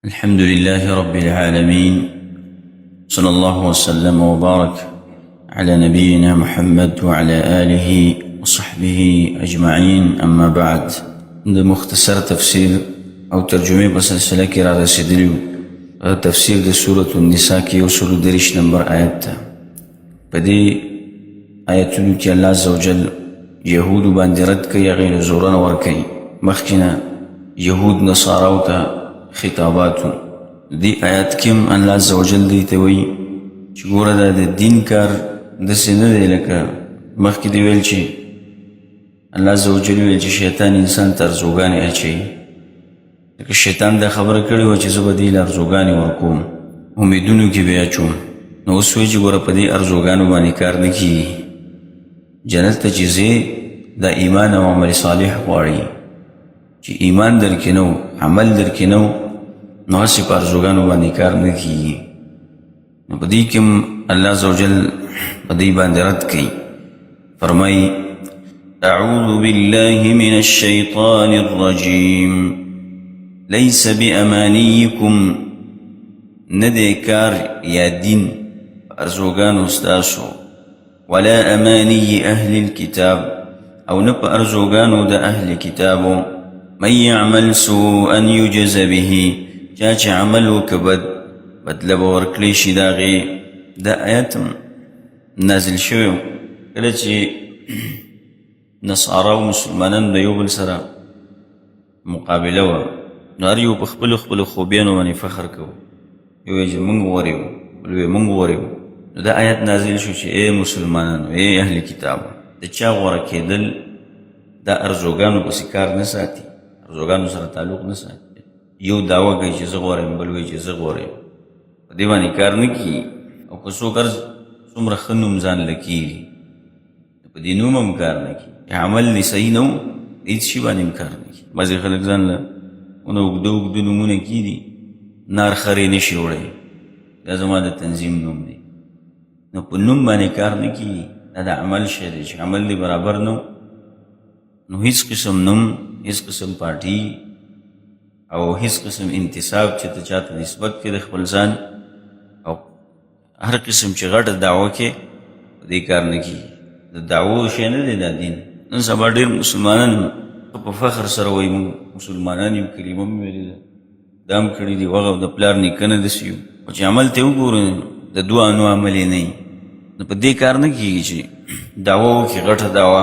الحمد لله رب العالمين، صلى الله وسلم وبارك على نبينا محمد وعلى آله وصحبه أجمعين. أما بعد، ده مختصر تفسير أو ترجمة بسلسلة كرا رسيدلو تفسير ده سورة النساء كي وصول دريش نمبر آيات بدي آيات كي الله عز وجل يهود باندرد كي غير زوران وركي مخكنا يهود نصاراوتا خطاباتو. دی آیات کم اللہ عز و جل دیتا وی چی گورا دا دین کار دسی ندی لکا مخی دی ویل چی اللہ عز و جل ویل چی شیطان انسان ترزوگانی اچی لکا شیطان دا خبر کردی و چی زبا دی لارزوگانی ورکوم امیدونو کی بیا چون نو اسوی چی گورا پا دی ارزوگانو بانی کار نکی جنت تا چیزی دا ایمان و عمل صالح واری چی ایمان در کنو عمل در کنو نو اسی پا ارزوگانو بانی کار نکی نو پا دی کم اللہ عزوجل پا دی باندی رد کی فرمائی اعوذ باللہ من الشیطان الرجیم لیس بامانیکم ندے کار یا دین ارزوگانو استاسو ولا امانی اہل الكتاب او نپا ارزوگانو دا اہل کتابو من يعمل سوءا يجز به چاچ عمل وکبد بدلب ورکلیشی داغی دا آیاتم نازل شویو کلچی نصارا و مسلمانان دا یو بل سرا مقابله و ناریو بخبل خوبیانو منی فخر کو یو ایجا منگو وریو بلوی منگو وریو دا آیات نازل شو چی اے مسلمانانو اے اہل کتابو دا چا ورکی دل دا ارزوگانو بسکار نساتی ارزوگانو سر تعلق نساتی یو دعوی کئی چی زغوریم بلوی چی زغوریم دیوانی کار نکی او کسو کرز سمر خنم زان لکیلی پا دی نومم کار نکی عمل لی صحیح نو ایت شی بانیم کار نکی بازی خلق زان اونا اگدو نمونه کی دی نار خری نشی وڑے لازم دا تنظیم نوم دی نو پا نوم بانی کار نکی دا عمل شده چی عمل دی برابر نو هیچ قسم نوم هیچ قسم پارٹی او هیڅ قسم انتصاب چې ته چاته نسبت کې د خپل ځان او هر قسم چې غټه دعوه کې دې کار نه کیږي د دعوو شی نه دی دا دین. نن سبا ډېر مسلمانان په فخر سره وایي موږ مسلمانان یو کلمه مې ویلې ده دا هم کړي دي وغه د پلار نیکه نه داسې یو خو چې عمل ته وګورو د دوه انو عمل یې نه وي نو په دې کار نه کیږي چې دعوه وکړي غټه دعوه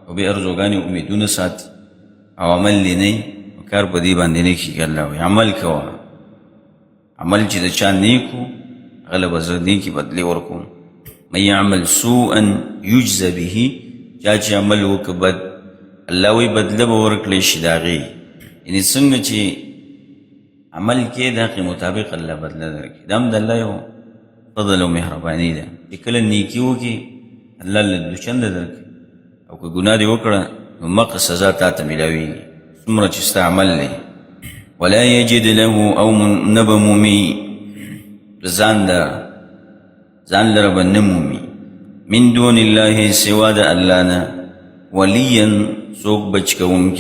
او بې ارزوګانې امیدونه ساتي او عمل یې نه وي کار پا دی باندی نیکی کہ اللہ ہوئی عمل کوا عمل چی دا چان نیکو غلب ازر نیکی بدلی ورکو من یعمل سوءا یجز بیہی چاچی عمل وکبد اللہ ہوئی بدلب ورکلیش داغی یعنی سنگ چی عمل کی داقی مطابق اللہ بدل درکی دام دا اللہ یو فضل و محربانی دا اکل نیکی وکی اللہ لدو چند درکی او که گناہ دی وکڑا مق سزا تا تملاوی سمرة استعمل لي ولا يجد له أو نبمومي زان لرب النمومي من دون الله سوى دا ألانا وليا سوق بچكومك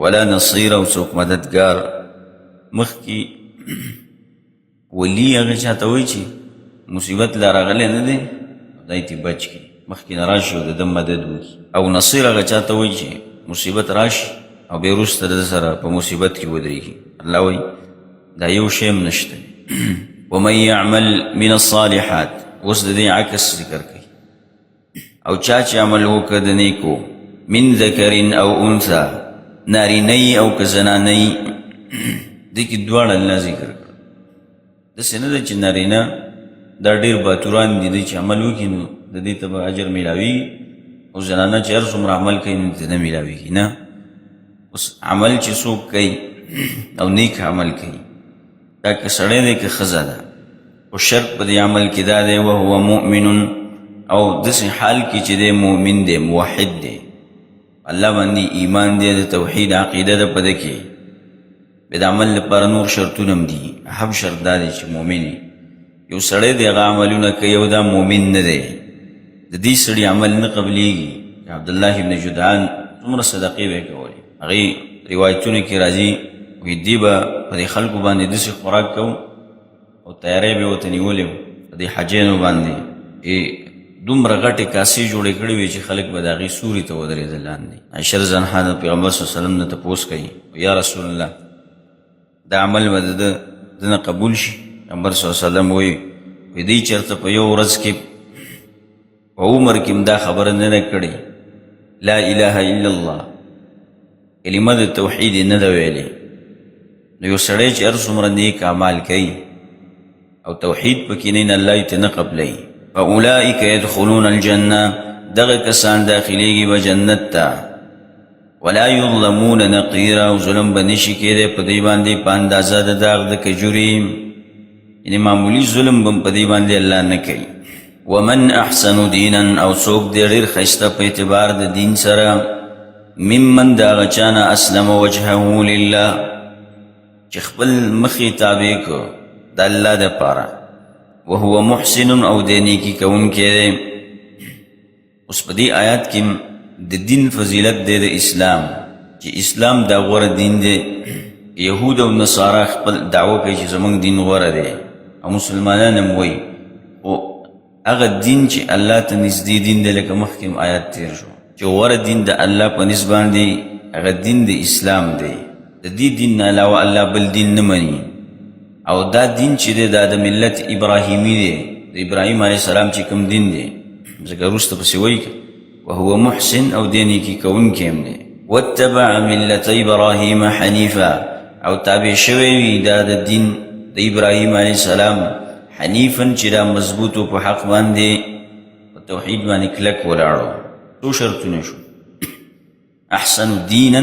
ولا نصير أو سوق مددگار مخي ولي أغشا تويچي مصيبت لا رغلي ندي دايتي بچكي مخي نراشي ودا دم مدد أو نصير أغشا تويچي مصيبت راشي او بیروست دا سر پا مصیبت کی ودری کی اللہ وی دا یو شیم نشتے ومن یعمل من الصالحات اس دا دی عکس ذکر کی او چاچ عمل ہو کدنیکو من ذکر او انثى ناری نئی او کزنا نئی دیکی دوار اللہ ذکر کر دا سنہ دا چی ناری نا دا دیر باتوران دی چی عمل ہو کی نو دا دی تبا عجر ملاوی او زنانا چی ارسوم را عمل کئی نو دا ملاوی کی نا اس عمل چی سوک کئی او نیک عمل کئی تاکہ سڑے دے کہ خزا دا و شرط پا دی عمل کی دا دے وہو مؤمن او دس حال کی چی دے مومن دے موحد دے اللہ بندی ایمان دے دے توحید عقیدہ دا پا دے بید عمل پر نور شرطونم دی احب شرط دا دے چی مومنی یو سڑے دے غا عملونا کئیو دا مومن ندے دی سڑی عمل نقبلی گی عبداللہ ابن جدعان تمر صدقی بے کولی اگی روایتوں کی راضی وی دی با په دې خلکو باندې داسې خوراک کوو او تیاری به ورته نیولې وو په دې حجینو باندې دومره غټې کاسې جوړې کړې وې چې خلک به د هغې سوري ته ودرېدل لاندې. عایشه رضی الله عنها د پیغمبر صلی الله علیه وسلم نه تپوس کوي یا رسول الله دا عمل به د ده نه قبول شي؟ پیغمبر صلی الله علیه وسلم وایي دوی چېرته په یو ورځ کې په عمر کې هم دا خبره نه ده کړې لا اله الا الله کلمه د توحید یې نه ده ویلې. نو یو سړی چې هر څومره نیک اعمال کوي او توحید پکې نه وي الله یې ترې نه قبلوي. فاولئک یدخلون الجنه دغه کسان داخلیږي به جنت ته ولا یظلمون نقیرا او ظلم به نشي کېدی په دوی باندې په اندازه د داغ د کجوري یعنې معمولي ظلم به په دوی باندې الله نه کوي. ومن احسن دینا او څوک دی ډېر ښایسته په اعتبار د دین سره ممن د هغه چا نه اسلم وجهه لله چې خپل مخې تابع کړو د الله دپاره وهو محسن او دی نیکي کوونکی دی. اوس په دې آیات کې د دین فضیلت دی د اسلام چې اسلام دا غوره دین دی. یهود او نصارا خپل دعوه کوي چې زموږ دین غوره دی او مسلمانان هم وایي خو هغه دین چې الله ته نږدې دین دی لکه مخکې آیات تیر شو چې غوره دین د الله په نسبت باندې هغه دین د اسلام دی. د دې دین نه علاوه الله بل دین نه مني او دا دین چې دی دا د ملت ابراهیمي دی د ابراهیم علیه السلام چې کوم دین دی ځکه وروسته پسې وایي وهو محسن او دی نیکي کوونکی هم دی. واتبع ملت ابراهیم حنیفا او تابع شوی وي دا د دین د ابراهیم علیه السلام حنیفا چې دا مضبوطو په حق باندې په توحید باندې کلک ولاړو. څو شرطونه شو؟ احسن دینا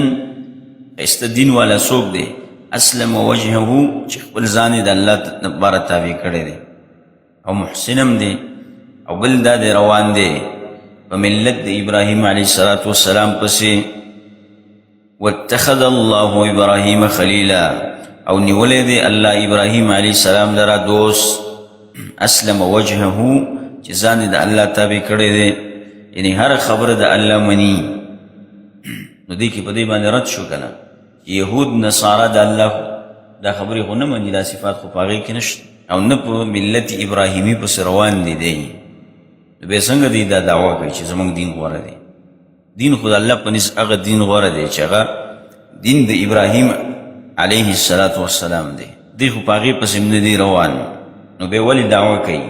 ښایسته دین والا څوک دی اسلم وجهه چې خپل ځان یې د الله لپاره تابع کړی دی او محسن هم دی او بل دا دی روان دی په ملت د ابراهیم علیه السلام پسې. واتخذ الله ابراهیم خلیلا او نیولی دی الله ابراهیم علیه السلام لره دوست. اسلم وجهه چې ځان یې د الله تابع کړی دی یعنی هر خبره د الله مني. نو دې کې په دې باندې رد شو که نه یهود نصارا د الله دا خبرې خو نه مني دا صفات خو په هغې کې نشته او نه په ملت ابراهیمي پسې روان دي دی. نو بیا څنګه دی دا دعوه کوي چې زموږ دین غوره دی؟ دین خو د الله په نسبت هغه دین غوره دی چې هغه دین د ابراهیم علیه السلام دی. دی خو په هغې پسې نه دی روان. نو بیا ولې دعوه کوي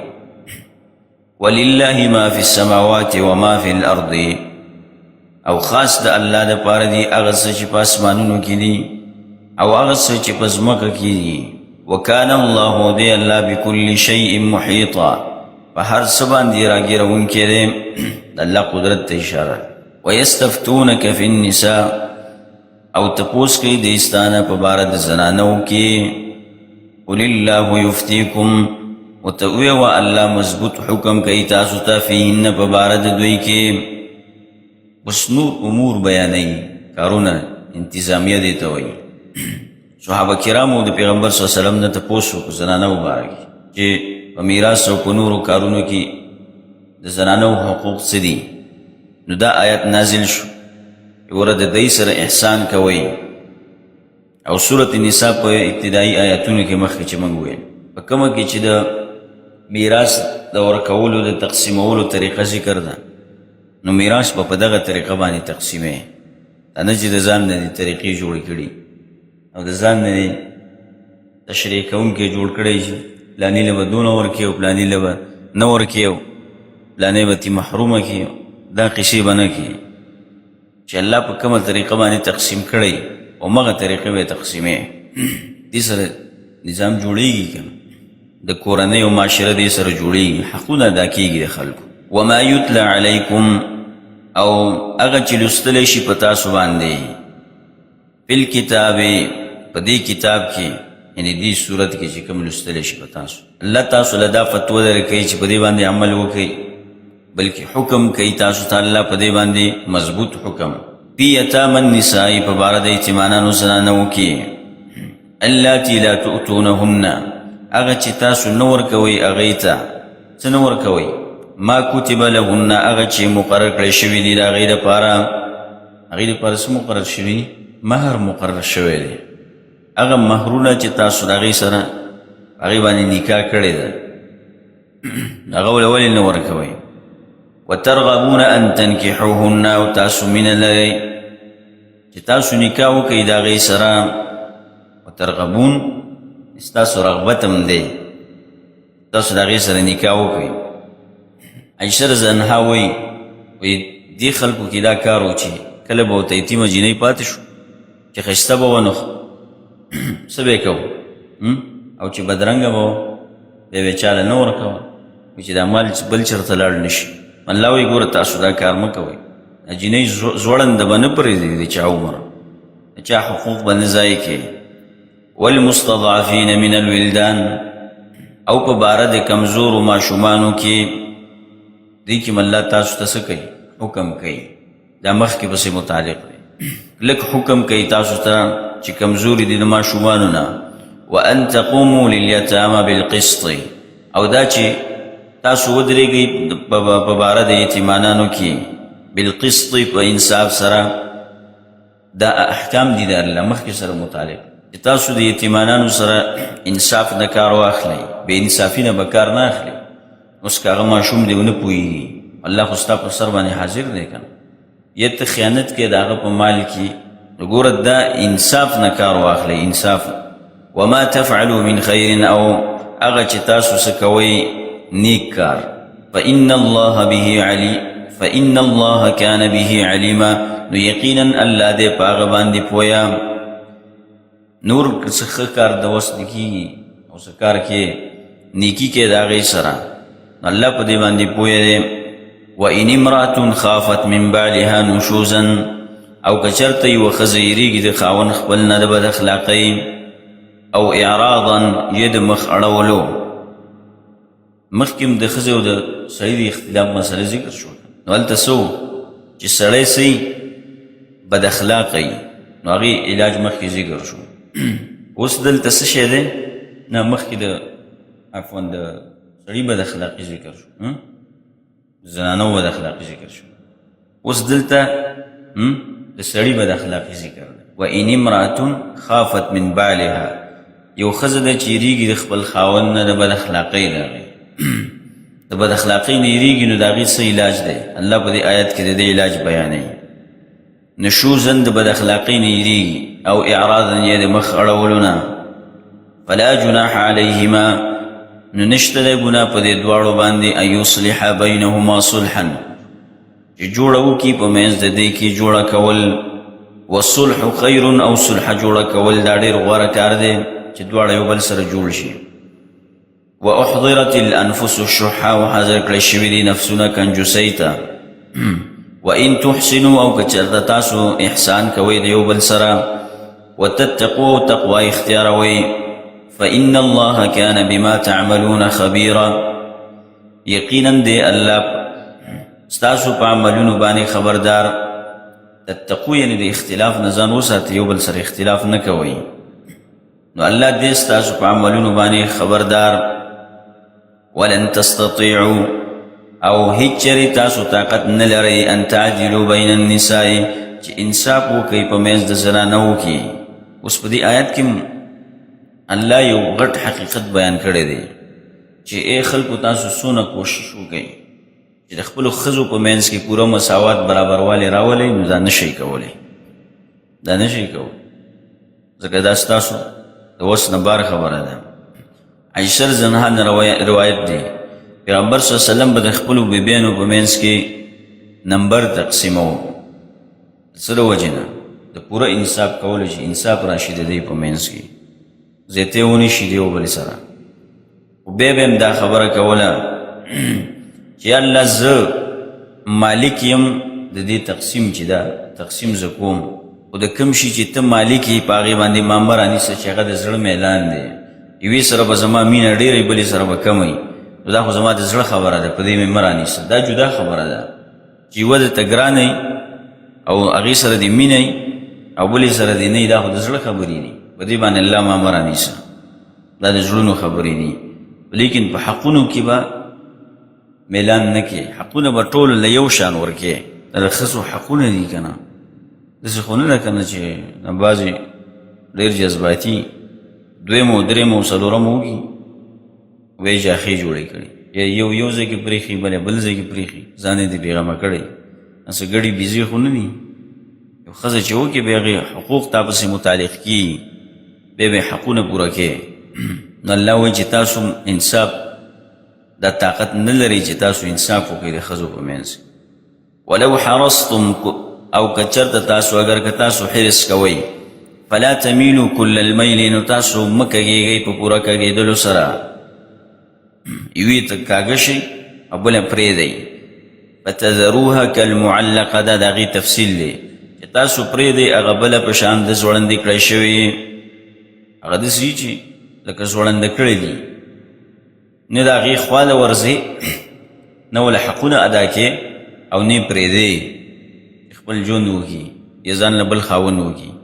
ولله ما فی السماوات وما فی الارض او خاص د الله دپاره دی هغه څه چې په اسمانونو کې دي او هغه څه چې په ځمکه کې دي. وکان الله دی الله بکل شیء محیطا په هر څه باندې راګیرونکی دی. د الله قدرت ته اشاره. ویستفتونک فی النساء او تپوس کوي د استانه په باره د زنانو کې. قل الله یفتیکم ورته ووایه الله مضبوط حکم کوي تاسو ته فیهن په باره د دوی کې. اوس نور امور بیانوي کارونه انتظامیه دې ته وایي. صحابه کرامو د پیغمبر صلی الله علیه وسلم نه تپوس وکړو زنانو باره کې چې په میراث او په نورو کارونو کې د زنانو حقوق څه دي. نو دا آیت نازل شو وره د دوی سره احسان کوئ او سورة النساء په ابتدایي آیاتونو کې مخکې چې موږ ویل په کومه کې چې د میراث د ورکولو د تقسیمولو طریقه ذکر ده نو میراث په دغه طریقه باندې تقسیمې دا نه چې د ځان نه دي طریقې جوړې کړي او د ځان نه دي تشریح کوونکي جوړ کړی چې پلاني له به دونه ورکړي او پلاني له به نه ورکړي او پلانۍ به ترې محرومه کړي دا قصې به نه کړي چې الله په کومه طریقه باندې تقسیم کړی او مغه طریقې به تقسیمې دې سره نظام جوړیږي که د کورنۍ او معاشره دې سره جوړیږي حقونه ادا کېږي د خلکو. وما یتلا علیکم او هغه چې لوستلی شي په تاسو باندې فی الکتاب په دې کتاب کې یعنې دې صورت کې چې کوم لوستلی شي په تاسو الله تاسو له دا فتوه درکوي چې په دې باندې عمل وکړئ بلکې حکم کوي تاسو ته الله په دې باندې مضبوط حکم. فی یتامی النساء په باره د یتیمانانو زنانو کې اللاتی لا تؤتونهن هغه چې تاسو نه ورکوئ هغې ته څه نه ورکوئ ما کتب لهن هغه چې مقرر کړی شوي دي د هغې دپاره هغې دپاره څه مقرر شوي مهر مقرر شوی دی هغه مهرونه چې تاسو د هغې سره هغې باندې نکاح کړې ده هغه ولې نه ورکوئ وترغبون ان تنکحوهن او تاسو مینه لرئ چې تاسو نکاح وکئ د هغې سره وترغبون ستاسو رغبت هم دی تاسو د هغې سره نکاح وکئ عایشه رضی الله عنها وایي دې خلکو کې دا کار و چې کله به ورته یتیمه جینۍ پاتې شو چې ښایسته به ونه څه به یې کوو او چې بدرنګه به بیا به چاله نه ورکوه چې دا مال بل چېرته لاړ نه شي الله وایي ګوره تاسو دا کار مه کوئ جینۍ زوړنده به نه پرېږدي د چا عمر د چا حقوق به نه ضایع کوي والمستضعفین من الولدان او په باره د کمزورو ماشومانو کې دې کې الله تاسو ته څه کوي حکم کوي دا مخکې پسې متعلق دی لږ حکم کوي تاسو ته چې کمزوري دي د ماشومانو نه وان تقوموا للیتامى بالقسط او دا چې تاسو ودرېږئ په باره د یتیمانانو کې بالقسط په انصاف سره دا احکام دي د الله مخکې سره متعلق چې تاسو د یتیمانانو سره انصاف نه کار واخلئ بې انصافي نه به کار نه اخلئ اوس که هغه ماشوم دی ونه پوهېږي الله خو ستا په سر باندې حاضر دی که نه یا ته خیانت کې د هغه په مال کې نو ګوره دا انصاف نه کار واخلئ انصاف وما تفعلوا من خیر او هغه چې تاسو څه کوئ نیک کار فإن الله كان به عليما نو یقینا الله دې په هغه باندې پوهه نور څه ښه کار د وس نه کېږي او څه کار کې نیکي کې د هغې سره الله په دې باندې پوهه دی وإن امرأة خافت من بعلها نشوزا او که چېرته یوه ښځه یېرېږي د خاوند خپل نه د بد اخلاقۍ او اعراضا یې د مخ اړولو مخکې د ښځې او د سړي د اختلاف مسله ذکر شو نو هلته څه چې سړی څه بد اخلاقه وي نو هغې علاج مخکې ذکر شو اوس دلته څه شی دی نه مخکې د عفوا د سړي بد اخلاقي ذکر شو زنانو بد اخلاقي ذکر شو اوس دلته د سړي بد اخلاقي ذکر دی وإن امرأة خافت من بعلها یو ښځه ده چې یېرېږي د خپل خاوند نه د بد اخلاقۍ د هغې د بد اخلاقۍ نه یېرېږي نو د هغې څه علاج دی الله په دې آیت کې د دې علاج بیانوي نشوزا د بد اخلاقۍ نه یېرېږي او اعراضا یې د مخ اړولو نه فلا جناح علیهما نو نشته دی ګناه په دې دواړو باندې ان یصلح بینهما صلحا چې جوړه وکړي په منځ د دې کې جوړه کول والصلح خیر او صلح جوړه کول دا ډېر غوره کار دی چې دواړه یو بل سره جوړ شي واحضرت الانفس الشح وحذر کړی شوي دي نفسونه کنجوسۍ ته وان تحسنوا او که چېرته تاسو احسان کوئ د یو بل سره وتتقوا تقوا اختیاروئ فإن الله كان بما تعملون خبيرا یقینا دی الله ستاسو په عملونو باندې خبردار تتقوا یعنی د اختلاف نه ځان وساتئ یو بل سره اختلاف نه کوئ نو الله دې ستاسو په عملونو باندې خبردار ولن تستطيعوا او هیڅ چېرې تاسو طاقت نه لرئ ان تعدلوا بین النساء چې انصاف وکئ په منځ د زنانو کې اوس په دې آیت کې الله یو غټ حقیقت بیان کړی دی چې ای خلکو تاسو څونه کوشش وکئ چې د خپلو ښځو په منځ کې پوره مساوات برابروالی راولئ نو دا نشئ کولی دا نشئ کولی ځکه دا ستاسو د وس نه بار خبره ده عایشه رضی الله عنها روایت دی پیغمبر صلی الله علیه وسلم به د خپلو بیبیانو په منځ کې نمبر تقسیمو څه د وجې نه د پوره انصاف کولو چې انصاف راشي د دوی په منځ کې زیاتې ونشي د یو بل سره خو بیا به هم دا خبره کوله چې الله زه مالک یم د دې تقسیم چې دا تقسیم زه کوم خو د کوم شي چې ته مالک یې په هغې باندې ما مه رانیسه چې هغه د زړه میلان دی یوې سره به زما مینه ډېره بلې سره به کمه وي نو دا خو زما د زړه خبره ده په دې مې مه رانیسه دا جدا خبره ده چې یوه درته ګرانه او هغې سره دې مینه او بلې سره دې نه دا خو د زړه خبرې دي په دې باندې الله ما مه رانیسه دا د زړونو خبرې دي لیکن په حقونو کې به میلان نه کې حقونه به ټولو له یو شان ورکې دا د ښځو حقونه دي که نه داسې خو نه ده که نه چې بعضې ډېر جذباتي دویم او دریم او څلورم وږي وی جاخې جوړې کړي یو ځای کې پرېښي بل ځای کې پرېښي ځان یې دې بېغمه کړی هسې ګډې بیزې خو نه دي یو ښځه چې وکړي بیا هغې حقوق تا پسې متعلق کېږي بیا به حقونه پوره کوې نو الله وایي چې تاسو انصاف دا طاقت نه لري چې تاسو انصاف وکړئ د ښځو په منځ ولو حرصتم او که چېرته تاسو اگر که تاسو حرص کوئ فلا تمیلو کل المیل نو تاسو مه کږېږئ په پوره کږېدلو سره یوې ته کاږه شئ او بله پرېږدئ فتذروها کالمعلقه دا د هغې تفصیل دی چې تاسو پرېږدئ هغه بله په شان د زوړندې کړی شوې هغه داسې وي چې لکه زوړنده کړی دي نه د هغې خواله ورځې نه وله حقونه ادا کې او نه پرېږدئ خپل ژوند وکړي یا ځان له بل خاوند وکړي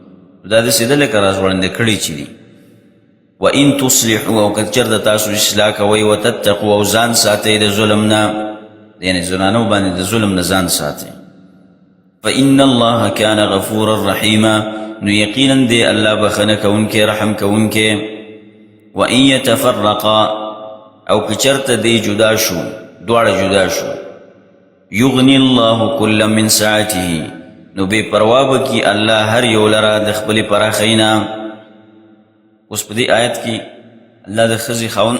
دا داسې ده لکه را زوړنده کړي چې دي وان تصلحوا او که چېرته تاسو اصلاح کوئ وتتقوا او ځان ساتئ د ظلم نه یعنې زنانو باندې د ظلم نه ځان ساتئ فإن الله كان غفورا رحیما نو یقینا دی الله بخنه کوونکی رحم کوونکی وان یتفرقا او که چېرته دی جدا شو دواړه جدا شو یغني الله کل من ساعته نو بے پروا بکی الله هر یو لره د خپلې پراخۍ نه اوس په دې آیت کې الله د ښځې خاوند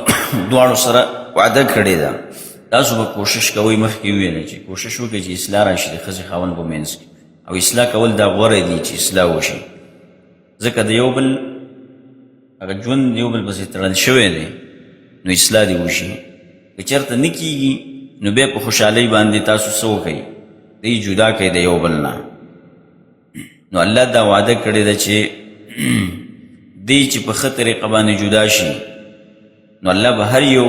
دواړو سره وعده کړې ده تاسو به کوشش کوئ مخکې وویلې چې کوشش وکړئ چې اصلاح راشي د ښځې خاوند په منځ کې او اصلاح کول دا غوره دي چې اصلاح وشي ځکه د یو بل هغه ژوند یو بل پسې تړل شوی دی نو اصلاح دې وشي که چېرته نه کېږي نو بیا په خوشحالۍ باندې تاسو څه وکئ دی جدا کړئ د یو بل نه نو الله دا وعده کړې ده چې دی چې په ښه طریقه باندې جدا شي نو الله به هر یو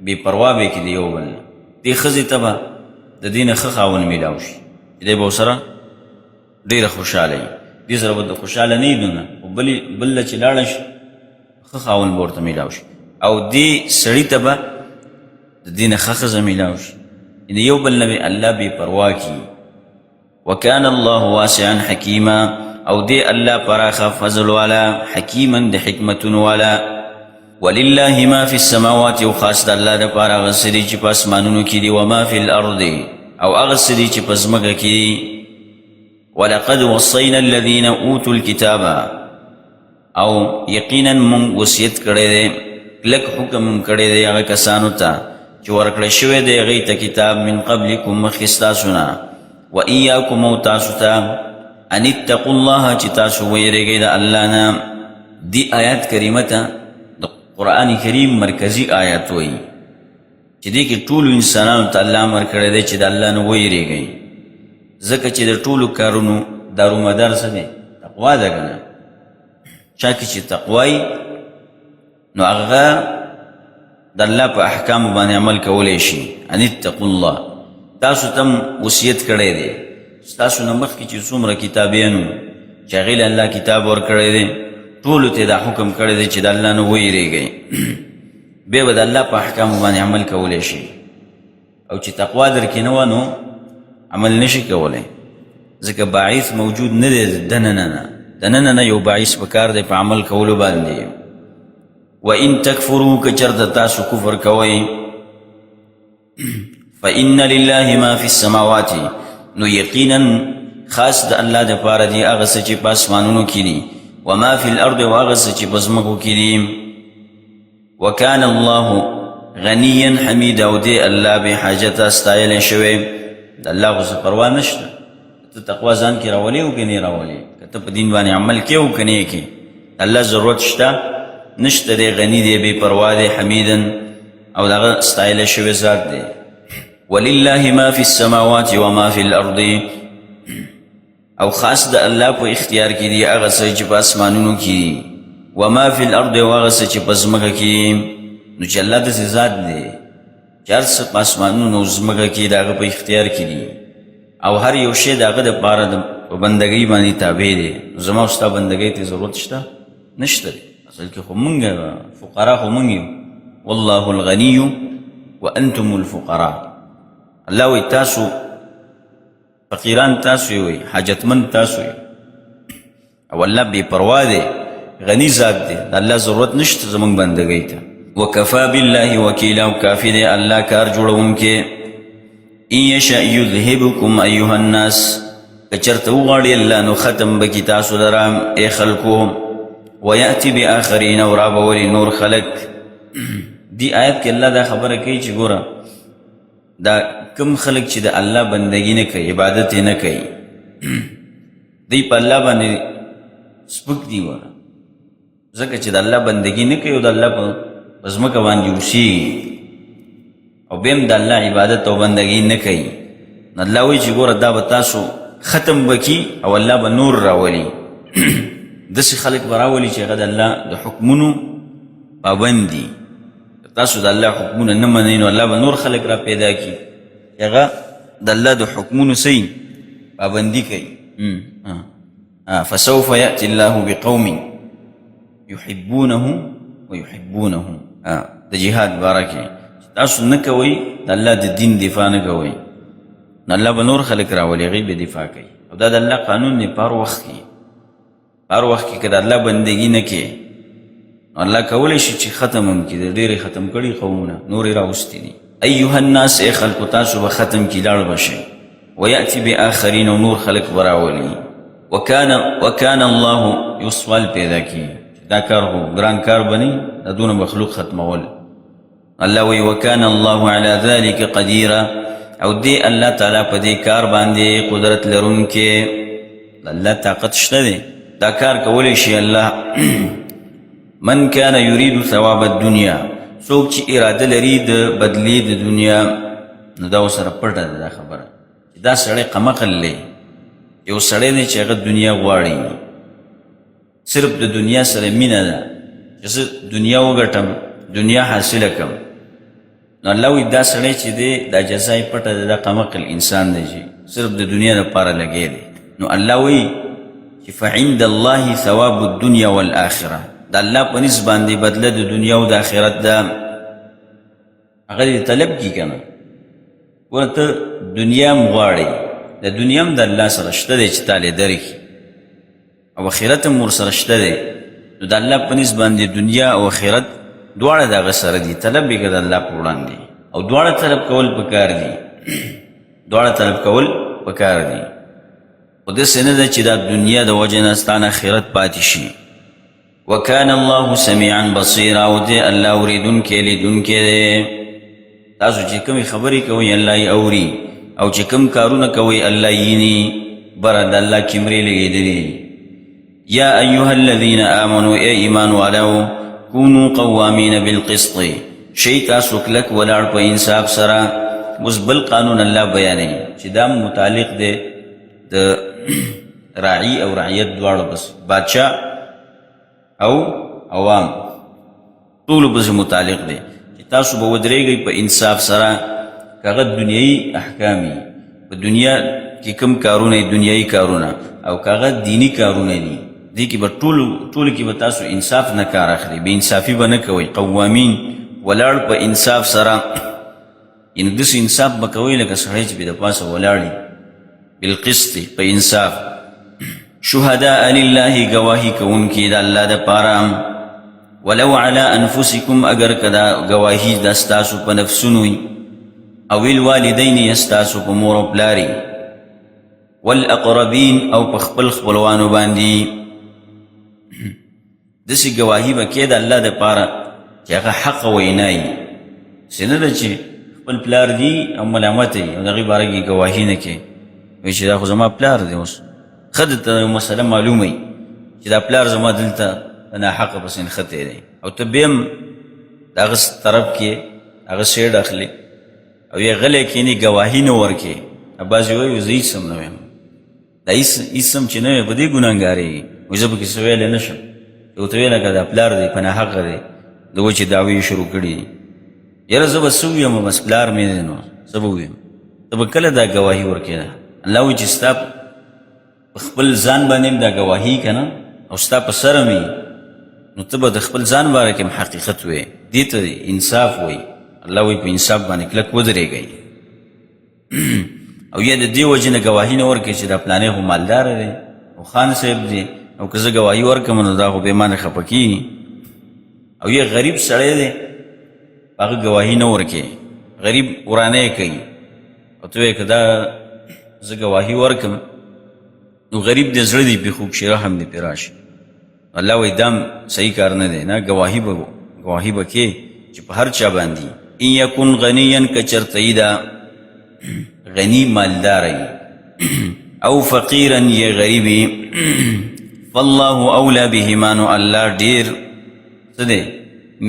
بې پروا به کړي د یو بل نه دې ښځې ته به د دې نه ښه خاوند میلاو شي چې دی به ورسره ډېره خوشحاله وي دې سره به د خوشحاله نه وي دونه خو بل له چې لاړه شي ښه خاوند به ورته میلاو شي او دې سړي ته به د دې نه ښه ښځه میلاو شي د یو بل نه به الله بې پروا کړي وکان الله واسعا حکیما او دی الله پراخه فضل والا حکیما د حکمتون والا ولله ما فی السماوات او خاص د الله دپاره هغه څه دي چې په اسمانونو کې دي وما فی الارض او هغه څه دي چې په ځمکه کې دي ولقد وصینا الذین اوتوا الکتاب او یقینا مونږ وصیت کړی دی کلک حکم کړی دی هغه کسانو ته چې ورکړی شوی دی هغوی ته کتاب من قبلکم مخکې ستاسو نه و ایاکم او تاسو ته ان اتقوا الله چې تاسو ویریږئ د الله نه دی آیات کریمه ته د قرآن کریم مرکزی آیات وایي چې دې کې ټولو انسانانو ته الله امر کړی دی چې د الله نه ویریږئ ځکه چې د ټولو کارونو دارومدار څه دی تقوا ده که نه چا کې چې تقوا نو هغه د الله په احکامو باندې عمل کولی شي ان اتقوا الله تاسو تم وصیت کړی دی ستاسو نه مخکې چې څومره کتابیانو چې هغې له الله کتاب ورکړی دی ټولو ته دا حکم کړی دی چې د الله نه ویریږئ بیا به د الله په احکامو باندې عمل کولی شي او چې تقوا در کې نه وه نو عمل نشي کولی ځکه باعث موجود نه دی دننه نه یو باعث پکار دی په عمل کولو باندې وان تکفروا که چېرته تاسو کفر کوئ فإن لله ما في السماوات نو یقینا خاص د الله دپاره دی هغه څه چې په اسمانونو کې دي وما فی الارض او هغه څه چې په ځمکو کې دي وکان الله غنیا حمیدا او دی الله بې حاجته ستایلی شوی د الله خو څه پروا نشته ته تقوا ځان کې راولې او که نه راولې که ته په دین باندې عمل کې او که نه یې کې الله ضرورت شته نشته دی غني دی بې پروا دی حمیدا او د هغه ستایلی شوی ذات دی ولله ما فی السماوات وما فی الارض او خاص د الله په اختیار کې دی هغه څه چې په اسمانونو کې دي وما فی الارض او هغه څه چې په ځمکه کې نو چې الله داسې ذات دی چې هر څه په اسمانونو او ځمکه کې د هغه په اختیار کې دي او هر یو شی د هغه دپاره په بندګۍ باندې تابع دی زما او ستا بندګۍ ته ضرورت شته نشته دی اصل کې خو مونږ فقرا خو مونږ یو والله الغني وانتم الفقراء الله وی تاسو فقیران تاسو وی حاجتمند تاسو وی او الله بے پروا دی غنی ذات دی الله ضرورت نشته زمونږ بندګۍ ته وکفا بالله وکیلا او کافی دی الله کار جوړونکی ان یشاء یذهبکم ایها الناس کچرته وغواړي الله نو ختم بکی تاسو لرام ای خلکو ویأتی بآخرین او رابولی نور خلق دی آیت کې الله دا خبره کوي چې ګوره دا کم خلق چې د الله بندگی نه کوي عبادت نه کوي دی په الله باندې سپک دی وره ځکه چې د الله بندگی نه کوي او د الله په ځمکه باندې اوسېږي او بیم د الله عبادت او بندگی نه کوي نو الله وایي چې ګوره دا به تاسو ختم بکی او الله به نور راولي داسې خلق به راولي چې هغه د الله د حکمونو پابند دي تاسو د الله حکمونه نه منئ نو الله به نور خلق را پیدا کړي هغه د الله د حکمونو صحیح پابندي کوي فسوف یأتی الله بقوم یحبونه ویحبونه د جهاد باره کې تاسو نه کوئ د الله د دین دفاع نه کوئ نو الله به نور خلق راولي هغوی به دفاع کوي او دا د الله قانون دی په هر وخت کې هر وخت کې که د الله بندګي نه کوي نو الله کولی شي چې ختم هم کړي د ډېرې ختم کړي قومونه نور یې راوستي دي ایها الناس ای خلکو تاسو به ختم کړي لاړ به شئ ویأتي بآخرین او نور خلق به راولي وکان الله یو سوال پیدا کړي دا کار خو ګران کار به نه د دونه مخلوق ختمول الله وی وکان الله علی ذلک قدیرا او دی الله تعالی په دې کار باندې قدرت لرونکی الله طاقت شته دی دا کار کولی شي الله من کان یرید ثواب الدنیا څوک چې اراده لري د بدلی د دنیا نو دا سره پټه ده دا خبره دا سړی قمقل دی یو سړی دی چې هغه دنیا غواړي صرف د دنیا سره مینه ده چې زه دنیا وګټم دنیا حاصله کړم نو الله وایي دا سړی چې دی دا جزا یې پټه ده دا قمقل انسان دی چې صرف د دنیا دپاره لګی دی نو الله وایي چې فعند الله ثواب الدنیا والآخره دا الله په نس باندې بدله د دنیا او د آخرت ده هغه دې طلب کړي که نه ګوره ته دنیا هم غواړې د دنیا هم د الله سره شته دی چې تا لې درکړي او آخرت هم ورسره شته دی نو د الله په نس باندې دنیا او آخرت دواړه د هغه سره دي طلب یې که د الله په وړاندې او دواړه طلب کول پکار دي دواړه طلب کول پکار دي خو داسې نه ده چې دا دنیا د وجې نه ستا نه آخرت پاتې شي وکان الله سمیعا بصیرا او دی الله اوریدونکی لیدونکی دی تاسو چې کومې خبرې کوئ الله یې اوري او چې کوم کارونه کوئ الله ییني بره د الله کیمرې لګېدلي یا ایها الذین آمنوا ای ایمان والو کونوا قوامین بالقسط شی تاسو کلک ولاړ په انصاف سره اوس بل قانون الله بیانوي چې دا متعلق دی د راعي او رعیت دواړو بس بادشاه او عوام ټولو پسې متعلق دی چې تاسو به ودرېږئ په انصاف سره که هغه دنیایي احکام وي په دنیا کې کوم کارونه دنیایي کارونه او که هغه دینی کارونه دي دې کې به ټولو کې به تاسو انصاف نه کار اخلي بې انصافي به نه کوئ قوامین ولاړ په انصاف سره یعنې داسې انصاف به کوئ لکه سړی چې به د پاسه ولاړ بالقسط په انصاف شهداء لله گواهی کوونکي د الله دپاره ولو علی انفسکم اگر کدا گواهی د ستاسو په نفسونو وي او الوالدین یستاسو په مور او پلاري والاقربین او په خپل خپلوانو باندې داسې گواهی به کې د الله دپاره چې هغه حق وینایي چې نه ده چې خپل پلار دي او ملامت وي او د هغې باره کې گواهي نه کوي وایي چې دا خو زما پلار دی اوس ښه درته یو مسله معلومه وي چې دا پلار زما دلته په ناحقه پسې نښتی دی او ته بیا هم د هغه طرف کې هغه سیډ اخلي او یا غلی کښېني ګواهي نه ورکوې بعضې وایي زه هېڅ هم نه وایم دا هېڅ هم چې نه وی په دې ګناهګارېږي وایي زه پکې څه ویلی نه شم چې ورته ویې لکه دا پلار دی په ناحقه دی د وچې دعوې شروع کړي دي یاره زه به څه وویم بس پلار مې دی نو څه به وویم ته به کله دا ګواهي ورکوې ده الله وایي چې ستا په خپل ځان باندې هم دا ګواهي که نه او ستا په سره مې نو ته به د خپل ځان باره کې هم حقیقت وایې دې ته انصاف وایي الله وایي په انصاف باندې کلک ودرېږئ او یا د دې وجې نه ګواهي نه ورکوې چې دا پلانې خو مالداره دی او خان صاحب دی او که زه ګواهي ورکړم نو دا خو بې مانه خفه کېږي او یې غریب سړی دی هغه ګواهي نه ورکوي غریب ورانه کوي او ته وایې که دا زه ګواهي ورکړم نو غریب دی زړه دی پې خوږ شي رحم دی پې راشي الله وایي دام صحیح کار نه دی نه ګواهي به کې چې په هر چا باندې ان یکن غنیا که چرته یي دا غنی مالدار یي او فقیرا یې غریب یي فالله اولا بهما نو الله ډېر څه دی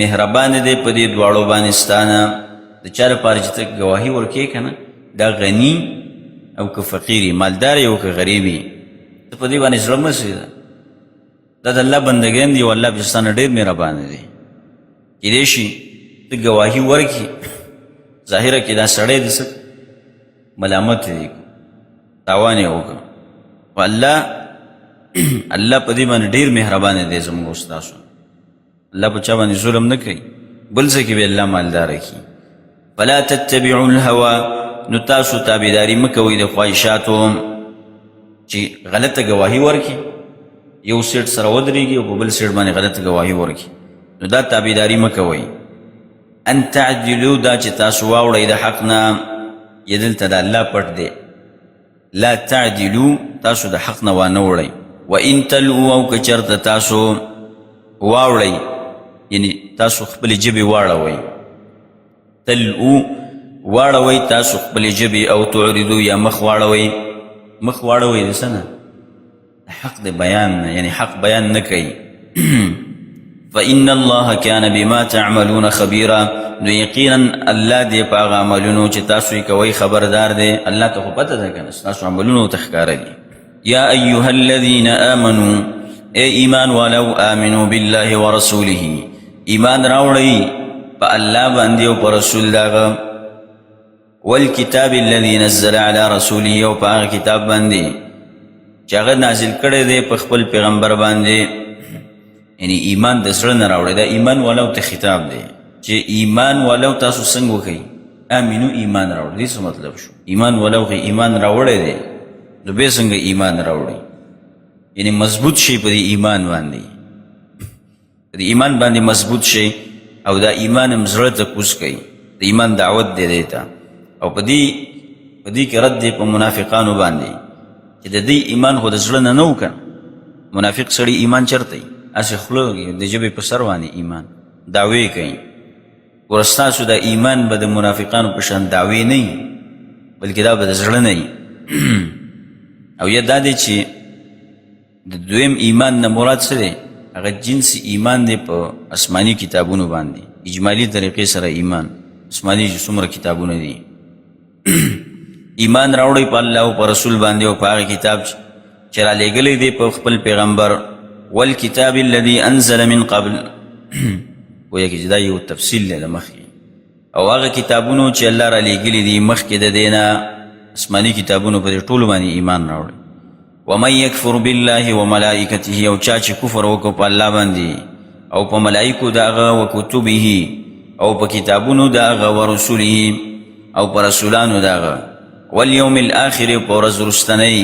مهربان دی په دې دواړو باندې ستا نه د چا لپاره چې ته ګواهي ورکوې که نه دا غني او که فقیر یي مالدار یي او که غریب یي ته په دې باندې زړه مه سېږه دا د الله بندګان دي او الله پې ستا نه ډېر مهربانه دی کیدای شي ته ګواهي ورکړي ظاهره کې دا سړی د څه ملامت دی تاوان یې وکړه خو الله په دې باندې ډېر مهربانه دی زموږ ستاسو الله په چا باندې ظلم نه کوي بل څه کې به الله مالداره کړي فلا تتبعوا الهوى نو تاسو تابعداري مه کوئ د خواهشاتو چې غلطه ګواهي ورکړي یو سیټ سره ودرېږي او په بل سیټ باندې غلطه ګواهي ورکړي نو دا تابعداري مه کوئ ان تعدلوا دا چې تاسو واوړئ د حق نه یا دلته د الله پټ دی لا تعدلوا تاسو د حق نه وانه وړئ وان تلووا او که چېرته تاسو واوړئ یعنی تاسو خپلې ژبې واړوئ تلوو واړوئ تاسو خپلې ژبې او تعرضو یا مخ واړوئ مخ واړوئ د څه نه د حق د بیان نه یعنی حق بیان نه کوي فإن الله كان بما تعملون خبيرا نو یقینا الله دې په هغه عملونو چې تاسو یې کوئ خبردار دی الله ته خو پته ده که نه ستاسو عملونو ته ښکاره دي یا ایها الذین آمنوا اے ایمان والو آمنوا بالله ورسوله ایمان راوړئ په الله باندې او په رسول داغه والکتاب الذي نزل على رسوله او په هغه کتاب باندې چې هغه نازل کړی دی په خپل پیغمبر باندې یعنی ایمان د زړه نه راوړئ دا ایمان والو ته خطاب دی چې ایمان والو تاسو څنګه وکئ آمنو ایمان راوړئ دې څه مطلب شو ایمان والو خو ایمان راوړی دی نو بیا څنګه ایمان راوړئ یعنی مضبوط شي په دې ایمان باندې په دې ایمان باندې مضبوط شي او دا ایمان هم زړه ته کوز کوي د ایمان دعوت دی دی ته او په دې کې رد دی په منافقانو باندې چې د دې ایمان خو د زړه نه و که منافق سړي ایمان چېرته وي هسې خوله د ژبې په سر باندې ایمان دعوې کوي ګوره ستاسو دا ایمان به د منافقانو په شان دعوې نه وي بلکې دا به د زړه نه وي او یا دا دی چې د دویم ایمان نه مراد څه دی هغه جنس ایمان دی په آسماني کتابونو باندې اجمالي طریقې سره ایمان آسماني چې څومره کتابونه دي ایمان راوړئ په الله او په رسول باندې او په هغه کتاب چې رالیږلی دی په خپل پیغمبر والکتاب الذي انزل من قبل گویا کې چې دا یو تفصیل دی د مخکې او هغه کتابونو چې الله رالیږلي دي مخکې د دې نه آسماني کتابونو په دې ټولو باندې ایمان راوړئ ومن یکفر بالله وملائکته او چا چې کفر وکړو په الله باندې او په ملائکو د هغه وکتبه او په کتابونو د هغه ورسوله او په رسولانو د هغه والیوم الآخر او په ورځ وروستنۍ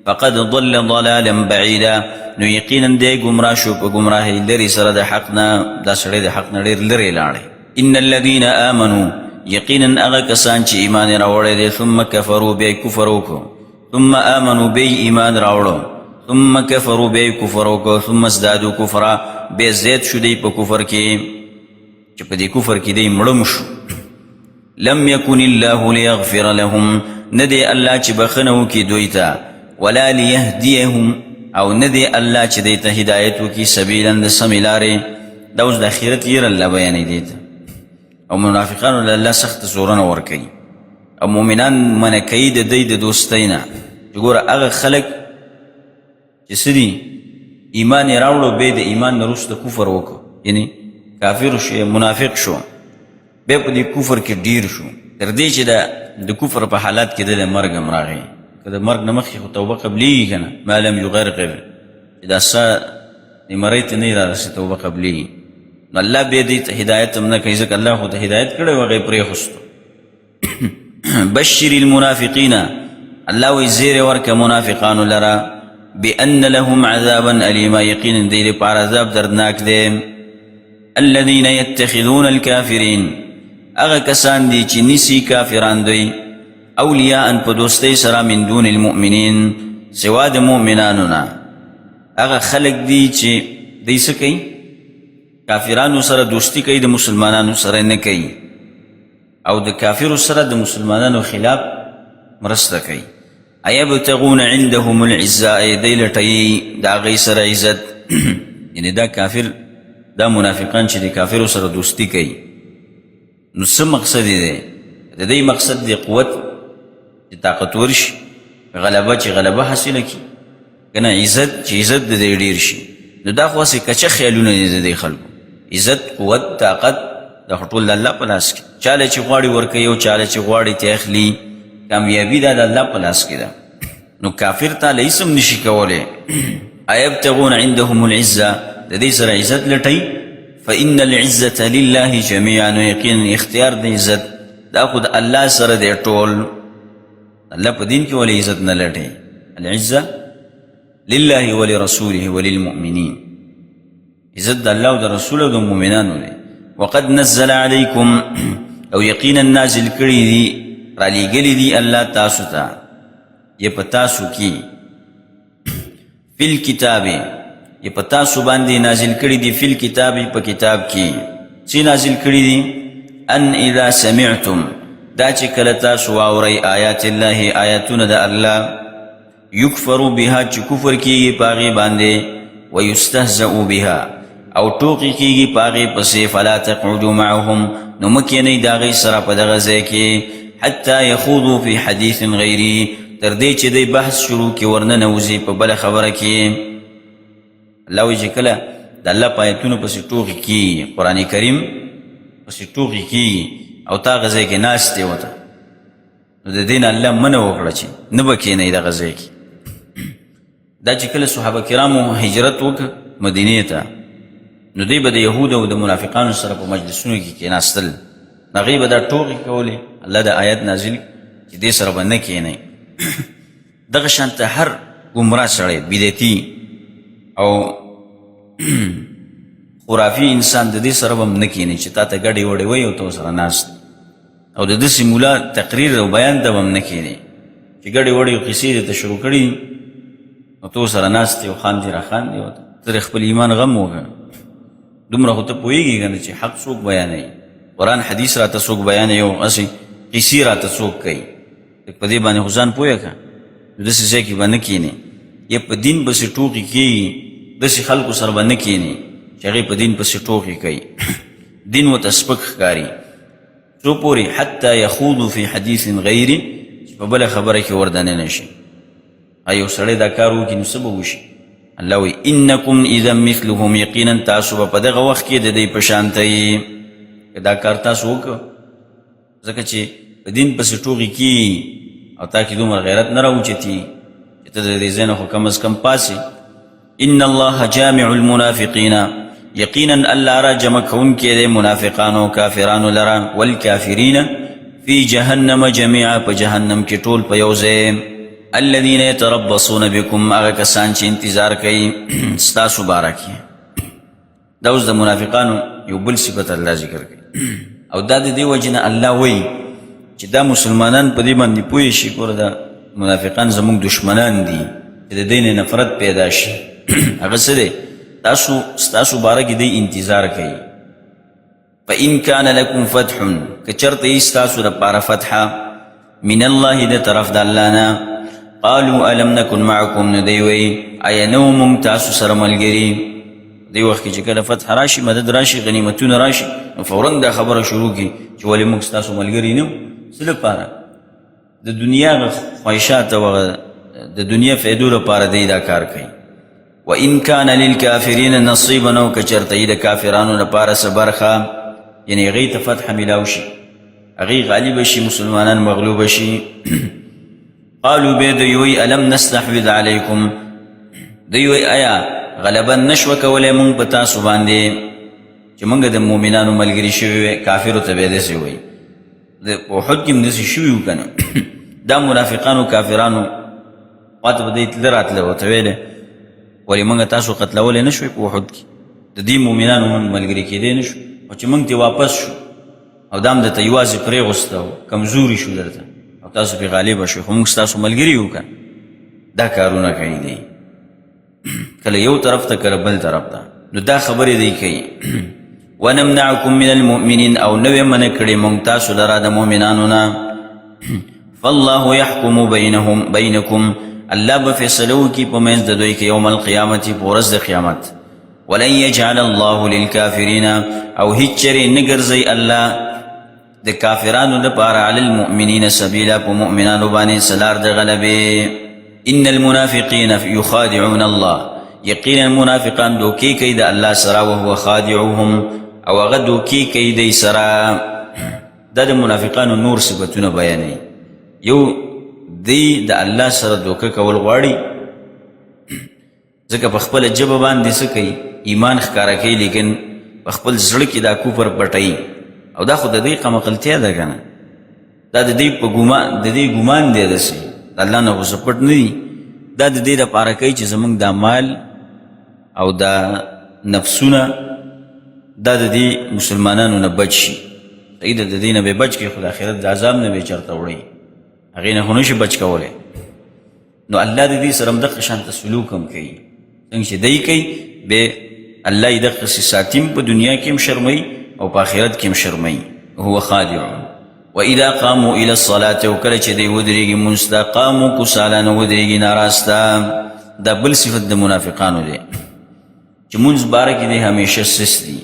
فقد ضل ضلالا بعیدا نو یقینا دی ګمراه شو په ګمراهۍ لرې سره د حق نه دا سړی د حق نه ډېر لرې لاړی ان الذین آمنوا یقینا هغه کسان چې ایمان یې راوړی دی ثم کفروا بیا یې کفر وکړو ثم آمنوا بیا ایمان راوړو ثم کفروا بیا یې کفر وکړو ثم ازدادوا کفرا بیا زیات شو دی په کفر کې چې په دې کفر کې دی مړم شو لم یکن الله لیغفر لهم نه دی الله چې بخښنه وکړي دوی ته ولا لیهدیهم او نه دی الله چې دی ته هدایت وکړي سبیلا د سمې لارې دا اوس د آخرت یېره الله بیانوي دی ته او منافقانو له الله سخته زورنه ورکوي او مؤمنان منع کوي د دوی د دوستۍ نه چې ګوره هغه خلک چې څه دي ایمان یې راوړو بیا د ایمان نه وروسته کفر وکړو یعنی کافر شو منافق شو بیا په دې کفر کې ډیر شو تر دې چې د کفر په حالات کې د مرګ هم راغی که د مرګ نه مخکې خو توبه قبلېږي که نه ما لم یغرقر چې دا سا مرۍ ته نه رارسي توبه قبلېږي نو الله بیا دې ته هدایت هم نه کوي ځکه الله خو ته هدایت کړی و هغه یې پرېښستو بشر المنافقین الله وایي زیری ورکه منافقانو لره بأن لهم عذابا أليما يقين دي لپار عذاب دردناک دے الذين يتخذون الكافرين اغا کسان دی چی نسی کافران دوی اولیاء ان پا دوستی سرا من دون المؤمنین سوا د مؤمنانونا اغا خلق دی چی دی سکی کافرانو سره دوستی کئی د مسلمانانو سره نکی او د کافرو سره د مسلمانانو خلاف مرسته کئی ایبتغون عندهم العزاء دی لٹی دا غی سر عزت یعنی دا کافر دا منافقان چی دی کافرو سره دوستی کئی نو سم مقصد دی دی مقصد دی قوت چی طاقت ورش غلبه چی غلبه حاصل کی کنا عزت چی عزت دی دیر شی نو دا خواسی کچه خیالون دی خلقو عزت قوت طاقت دا خطول دا اللہ پلاس کی چاله چی غواری ورکی و چاله چی غواری تیخلی کامیابی دا اللہ پلاس کی دا نو کافر تا لیسم نشی کولے ایبتغون عندهم العزة دا دی سر عزت لٹی فإن العزة لله جميعا ويقين اختیار دا عزت دا خود اللہ سر دے طول اللہ پا دین کی ولی عزت نلٹی العزة لله ولرسوله وللمؤمنين عزت دا اللہ دا رسول دا مؤمنانو دے وقد نزل عليكم او یقینا نازل کری دی رالی گلی دی اللہ تاسو تا یہ پتاسو کی فی الکتاب یہ پتاسو باندی نازل کری دی فی الکتاب پا کتاب کی سی نازل کری دی ان اذا سمعتم دا چکلتا سواوری آیات اللہ آیاتون دا اللہ یکفرو بها چی کفر کی پاغی باندے ویستہزئو بها او ٹوقی کی پاغی پسی فلا تقعدو معهم نمکنی داغی سرا پا دغزے کی حتی یخوضو فی حدیث غیری تردی چی دی بحث شروع کی ورننوزی پا بل خبر کی اللہ ویجی کلا دا اللہ پایتونو پسی ٹوقی کی قرآن کریم پسی ٹوقی کی او تا غزے کی ناستے وطا دا دین اللہ منو وکڑا چی نبکی نئی دا غزے کی دا چی کلا صحابہ کرامو حجرت وک مدینی تا نو دی با دا یهود و دا منافقانو سر پا مجلسونو کی ناستل نغی با دا ٹوقی کولی اللہ دا آیت نازل چی دی سر با نکی نئی دغشانتا ہر گمراه سڑے بیدیتی او خرافی انسان د دې سره هم نه کینی چې تا ته ګډې وړې وی او تو سره ناست او د داسې مولا تقریر او بیان ته هم نه کینی چې ګډې وړې او قصې دې ته شروع کړي او تو سره ناست او خان دې را خان دې ورته تر خپل ایمان غم وکړه دومره خو ته پوهېږي که نه چې حق څوک بیانوي قرآن حدیث راته څوک بیانوي او هسې قصې راته څوک کوي په دې باندې خو ځان پوهه که نو داسې ځای کې به نه کینې یا په دین پسې ټوکې کېږي داسې خلکو سره به نه کینې چې هغې په دین پسې ټوکې کوي دین ورته سپک ښکاري څو پورې حتی یخوضو فی حدیث غیري چې په بله خبره کې وردننه شي یو سړی دا کار وکړي نو څه به وشي الله وی انکم اذا مثلهم یقینا تاسو به په دغه وخت کې د دې په شانته یې دا کار تاسو وکړه ځکه چې په دین پسې ټوکې کېږي او تا کې دومره غیرت نه راوچتي چې ته د دې ځای نه خو کم از کم پاسې ان الله جامع المنافقین یقینا الله را جمع کوونکی دی منافقانو کافرانو لرا والکافرین فی جهنم جميعا په جهنم کې ټول په یو ځای الذین یتربصون بکم هغه کسان چې انتظار کوي ستاسو باره کې دا اوس د منافقانو یو بل صفت الله ذکر کوي او دا د دې وجې نه الله وایي چې دا مسلمانان په دې باندې پوه شي ګوره دا منافقان زموږ دشمنان دي چې د دې نه نفرت پیدا شي هغه څه دی ستاسو باره کې دی انتظار کوي فإن كان لكم فتح که چرته یې ستاسو دپاره فتحه من الله د طرف د الله نه قالوا ألم نكن معكم نو دی وایي آیا نه وو موږ تاسو سره ملګري دی وخت کې چې کله فتح راشي مدد راشي غنیمتونه راشي نو فورا دا خبره شروع کړي چې ولې موږ ستاسو ملګري نه وو څه لپاره د دنیا خواهشات او د دنیا فایدو لپاره دی دا کار کوي وإن كان للكافرين نصيبا او کچرته د کافرانو لپاره څه برخه یعنی هغې ته فتح میلاو شي هغې غالب شي مسلمانان مغلوب شي قالوا بیا دوی وایي الم نستحوذ علیکم دوی وایي آیا غلبه نشوه کولی مونږ په تاسو باندې چې مونږ د مؤمنانو ملګري شوي وی کافرو ته بیا داسې وایي د احد کې هم داسې شوي وو که نه دا منافقانو کافرانو خواته به دی تله راتله ورته ویلې ولې موږ تاسو قتلولی نه شوئ په احد کې د دې مؤمنانو موږ ملګري کېدی نه شو او چې موږ ترې واپس شو او دا هم درته یوازې پرېغوسته او کمزوري شو درته او تاسو پرې غالبه شوئ خو موږ ستاسو ملګري یو که دا کارونه کوي دی کله یو طرف ته کله بل طرف ته نو دا خبرې دی کوي ونمنعکم من المؤمنین او نوې منع کړې موږ تاسو لره د مؤمنانو نه فالله يحكم بينكم الله به فیصله وکړي په منځ د دوی کې یوم القیامت په ورځ د قیامت ولن يجعل الله للكافرین او هیڅ چرې نه ګرځوي الله د کافرانو لپاره علی المؤمنین سبیلا په مؤمنانو باندې سلار د غلبې ان المنافقین یخادعون الله یقینا منافقان دوکې کوي د الله سره وهو خادعهم او هغه دوکې کوي دی سره دا د منافقانو نور صفتونه بیانوي یو دی د الله سره دوکه کول غواړي ځکه په خپله ژبه باندې څه کوي ایمان ښکاره کوي لیکن په خپل زړه کې دا کفر پټوي او دا خو د دې قمقلتیا ده که نه دا د دې ګمان دی داسې د الله نه خو څه پټ نه دي دا د دې دپاره کوي چې زموږ دا مال او دا نفسونه دا د دې مسلمانانو نه بچ شي صحیح ده د دې نه به بچ کړي خو د آخرت د عذاب نه به چېرته وړي هغې نه خو نشي بچ کولی نو الله د دې سره هم دقه شانته سلوک هم کوي څنګه چې دی کوي بیا الله یې دقسې ساتي په دنیا کې هم شرموي او په آخرت کې هم شرموي هو خادع واذا قاموا الى الصلاه وکله چې دی ودرېږي مونځ ته قاموا کسالا نه ودرېږي ناراسته دا بل صفت د منافقانو دی چې مونځ باره کې دی همیشه سست دي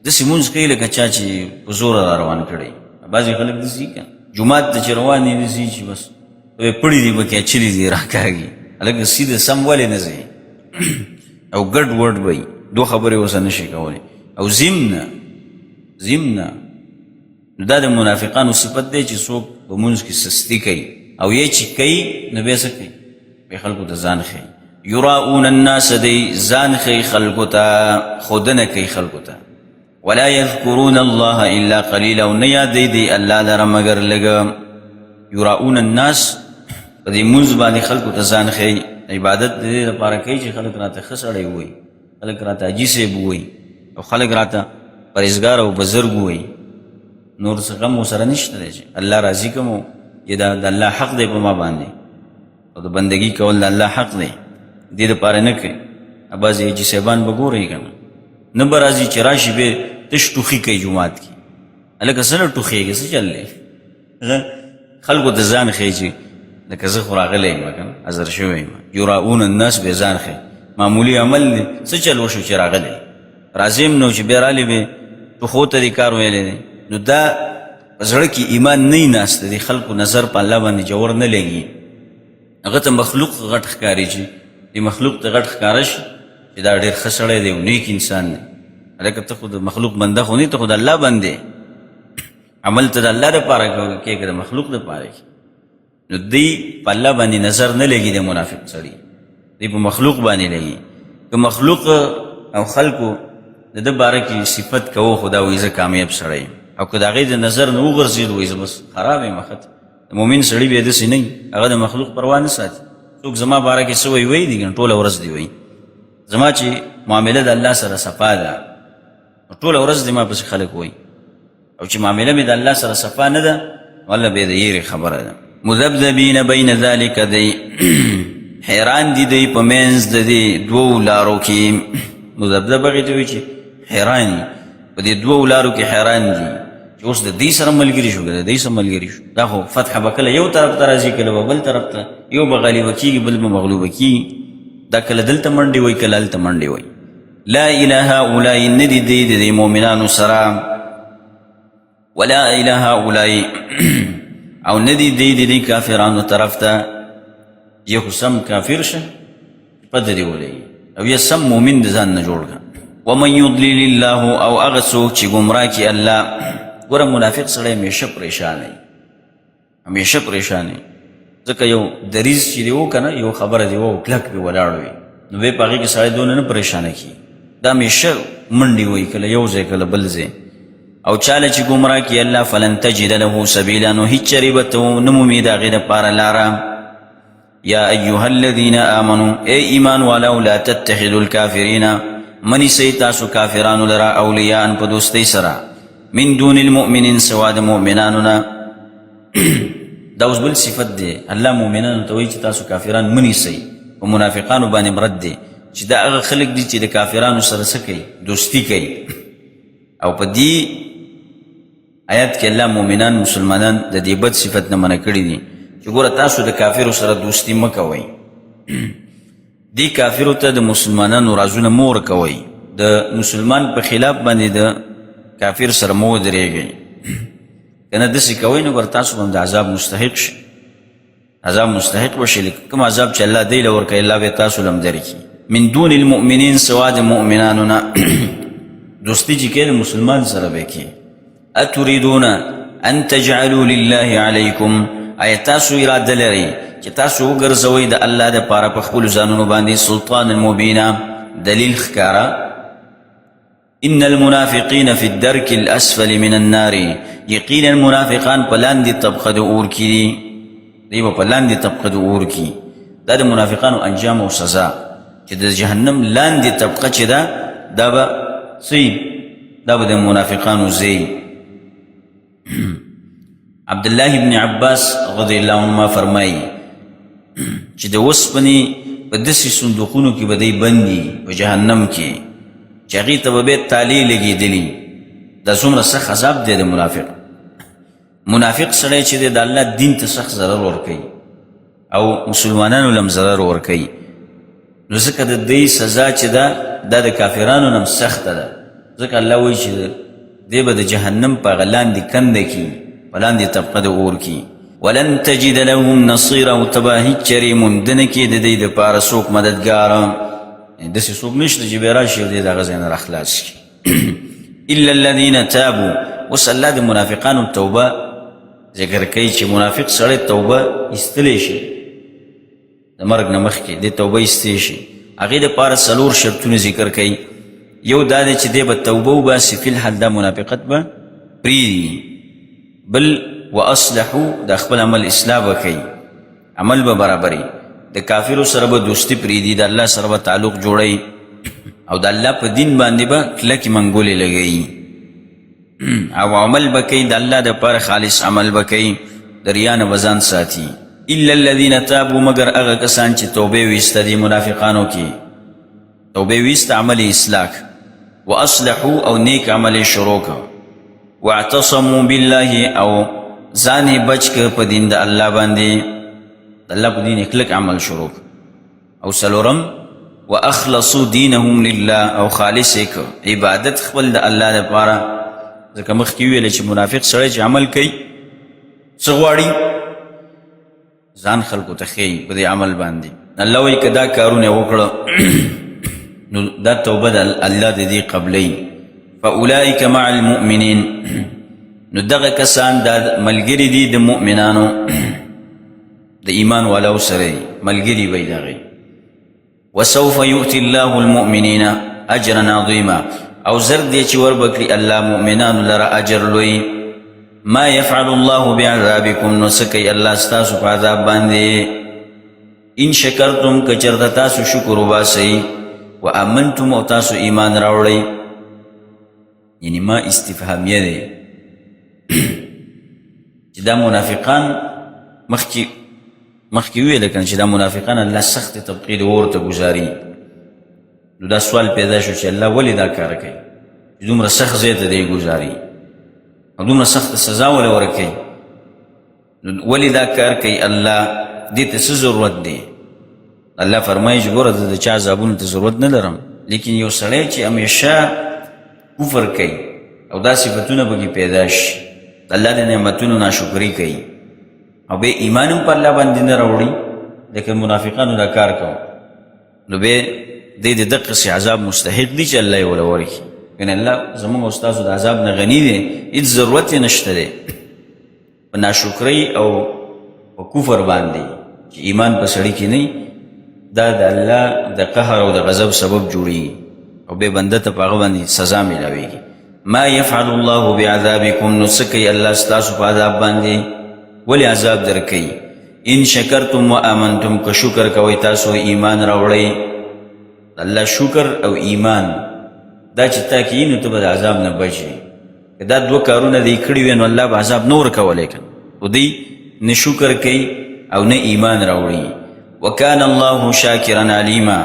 داسې مونځ کوي لکه چا چې په زوره را روان کړی بعضې خلک داسې که جومات ته چې روان دي داسې چې بس پړي دي پکې اچلي دي راکاږي هلکه سیده سم ولې نه ځي او ګډ وډ به وي دو خبرې اوسه نشي کولی او ضمن نو دا د منافقانو صفت دی چې څوک په مونځ کې سستی کوي او یې چې کوي نو بیا څه کوي بیا خلکو ته ځان ښیي یراؤون الناس دی ځان ښیي خلکو ته ښودنه کوي خلکو ته ولا یذکرون الله الا قلیلا او نه یادوي دی الله لره مګر لږه یراؤون الناس په دې مونځ باندې خلکو ته ځان ښیي عبادت د دې لپاره کوي چې خلک راته ښه سړی ووایي خلک راته حاجي صاحب ووایي او خلک راته پرهیزګار او بزرګ ووایي نور څه غم ورسره نشته دی چې الله راضي کوم یا د الله حق دی په ما باندې او د بندګي کول د الله حق دی دې دپاره نه کوي بعضې حاجي صاحبان به ګورئ که نه نه به راځي چې راشي بیا تش ټوخي کوي جومات کې هلکه څه نه ټوخېږي څه چل دی خلکو ته ځان ښیي چې لکه زه خو راغلی یم که نه حضر شوی یم یراؤون الناس بیا ځان ښیي معمولي عمل دی څه چل وشو چې راغلی راځې هم نو چې بیا رالی بیا ټوخو ته دې کار ویلی دی نو دا په زړه کې ایمان نه ناسته دی خلکو نظر په الله باندې جوړ نه لګي هغه ته مخلوق غټ ښکاري چې دې مخلوق ته غټ ښکاره شي چې دا ډېر ښه سړی دی او نیک انسان دی هلکه ته خو د مخلوق بنده خو نه ته خو د الله بندې عمل ته د الله دپاره کوې که د مخلوق دپاره کې نو دی په الله باندې نظر نه لګي د منافق سړي دی په مخلوق باندې لګي که مخلوق او خلکو د ده باره کې صفت کوو خو دا وایي زه کامیاب سړی یم او که د هغې د نظر نه وغورځېد وایي زه بس خراب یم ښه د مؤمن سړي بیا داسې نه وي هغه د مخلوق پروا نه ساتي څوک زما باره کې څه وایي وایي دي که ټوله ورځ دي وایي زما چې معامله د الله سره صفا ده ټوله ورځ دې ما پسې خلک وایي او چې معامله مې د الله سره صفا نه ده والله بیا د یېرې خبره ده مذبذبین بین ذلک دی حیران دي دی په منځ د دې دوو لارو کې مذبذب هغې ته وایي چې حیران دي په دې دوو لارو کې حیران دي چې اوس د دې سره ملګري شو که د دې سره ملګري شو دا خو فتحه به کله یو طرف ته راځي کله به بل طرف ته یو به غالبه کېږي بل به مغلوبه کېږي دا کله دلته منډې وایي کله هلته منډې وایي لا اله هؤلاء نه دي دی د دې مؤمنانو سره ولا اله هؤلاء او نه دي دی د دې کافرانو طرف ته یا خو سم کافر شه پته دې ولګي او یا سم مؤمن د ځان نه جوړ کړه ومن یضلل الله او هغه څوک چې ګمراه کړي الله ګوره منافق سړی همیشه پریشان وي همیشه پریشان وي ځکه یو دریځ چې دی و که نه یو خبره دی و کلک پې ولاړ وي نو بیا په هغې کې سړی دونه نه پریشانه کړي دا همیشه منډې وایي کله یو ځای کله بل ځای او چاله چې ګمراه کړي الله فلن تجد له سبیلا نو هېڅ چرې به ته نه مومي د هغې دپاره لاره یا ایها الذین آمنوا اے ایمان والاو لا تتخذوا الكافرین منی سی تاسو کافرانو لرا اولیاء په دوستی سرا من دون المؤمنین سوا د مؤمنانونا دا اوس بل صفت دی الله مؤمنانو ته وایي چې تاسو کافران منی سی په منافقانو باندې مرد دی چې دا هغه خلک دي چې د کافرانو سره څه کوي دوستی کوي او په دې آیات کې الله مؤمنان مسلمانان د دې بد صفت نه منع کړي دي چې ګوره تاسو د کافرو سره دوستی مه کوئ دې کافرو ته د مسلمانانو رازونه مه ورکوئ د مسلمان په خلاف باندې د کافر سره مه ودرېږئ که نه داسې کوئ نو ګوره تاسو به هم د عذاب مستحق شئ عذاب مستحق به شئ کوم عذاب چې الله دی له ورکوي الله به تاسو له هم درکړي من دون المؤمنین سوا د مؤمنانو نه دوستی چې کوې د مسلمان سره به کوې اتریدون ان تجعلوا لله علیکم آیا تاسو اراده لرئ چې تاسو وګرځوئ د الله دپاره په خپلو ځانونو باندې سلطانا مبینا دلیل ښکاره ان المنافقین فی الدرک الاسفل من النار یقینا منافقان په لاندې طبقه د اور کې دي دوی به په لاندې طبقه د اور کې دا د منافقانو انجام او سزا چې د جهنم لاندې طبقه چې ده دا به دا به د منافقانو ځای عبدالله ابن عباس رضی الله عنهما فرمایي چې د اوسپنې په داسې صندوقونو کې به دی بند دي په جهنم کې چې هغې ته به بیا تالې لګېدلي دا څومره سخت عذاب دی د منافق سړی چې دی د الله دین ته سخت ضرر ورکوي او مسلمانانو له هم ضرر ورکوي نو ځکه د دې سزا چې ده دا د کافرانو نه هم سخته ده ځکه الله وایي چې دی به د جهنم په هغه لاندې کنده کې په لاندې طبقه د اور کې ولن تجد لهم نصیرا او ته به هېڅ چرې موندنه کې د دې دپاره څوک مددګار داسې څوک نشته چې بیا راشي او دی د هغه ځای نه راخلاص کړي الا الذین تابوا اوس الله د منافقانو توبه ذکر کوي چې منافق سړی توبه ایستلی شي د مرګ نه مخکې دې توبه ایستی شي هغې دپاره 4 شرطونه ذکر کوي یو دا دی چې دی به توبه وباسي فی الحال دا منافقت به پرېږدي بل واصلحو دا خپل عمل اصلاح به کوي عمل به برابري د کافرو سره به دوستي پرېږدي د الله سره به تعلق جوړوي او د الله په دین باندې به کلکې منګولې لګوي او عمل به کوي د الله دپاره خالص عمل به کوي د ریا نه به ځان ساتي الا الذین تابوا مگر هغه کسان چې توبې ویسته دي منافقانو کې توبې ویسته عمل اصلاح واصلحو او نیک عمل شروع کړه واعتصموا بالله او ځان یې بچ کړ په دین د الله باندې د الله په دین کلک عمل شروع او څلورم واخلصوا دینهم لله او خالص یې کړ عبادت خپل د الله دپاره ځکه مخکې ویل چې منافق سړی چې عمل کوي څه غواړي ځان خلکو ته ښیي په دې عمل باندې الله وایي که دا کارونه وکړه نو دا توبه د الله د دې قبلوي فاولئک مع المؤمنین نو دغه کسان دا ملګري دي د مؤمنانو د ایمان والاو سره ملګري وي د هغې وسوف یؤتي الله المؤمنین اجرا عظیما او زر دی چې وربکړي الله مؤمنانو لره اجر لوی ما يفعل الله بعذابکم نو څه کوي الله ستاسو په عذاب باندې ان شکرتم که چېرته تاسو شکر وباسئ وامنتم او تاسو ایمان راوړئ یعنی ما استفهامیه دی چې دا منافقان مخکې ویله کنه چې دا منافقان الله سخت طبقې د اور ته ګزاري نو دا سوال پیدا شو چې الله ولې دا کار کوي چې دومره سخت ځای ته دی ګزاري او دومره سخت سزا ولې ورکوي ولې دا کار کوي الله دې ته څه ضرورت دی الله فرمایي چې ګوره زه د چا عذابونو ته ضرورت نه لرم لیکن یو سړی چې همیشه کفر کوي او دا صفتونه به پیدا شي الله د نعمتونو ناشکري کوي او به ایمان هم په الله باندې نه راوړي لکه منافقانو دا کار کوي نو به دې د دقسې عذاب مستحق دي چې الله یې وله ورکړي یعنې الله زموږ او ستاسو د عذاب نه غني دی هېڅ ضرورت یې نشته دی په ناشکرۍ او په کفر باندې چې ایمان په سړي کې نه دا د الله د قهر او د غضب سبب جوړېږي او بې بنده ته په هغه باندې سزا میلاویږي ما يفعل الله بعذابکم نو څه کوي الله ستاسو په عذاب باندې ولې عذاب درکوي ان شکرتم و آمنتم که شکر کوي تاسو ایمان راوړئ الله شکر او ایمان دا چې تا کې نو ته به د عذاب نه بچي که دا دوه کارونه دی کړي وي نو الله به عذاب نه ورکولی که خو دی نه شکر کوي او نه ایمان راوړي وکان الله شاکرا علیما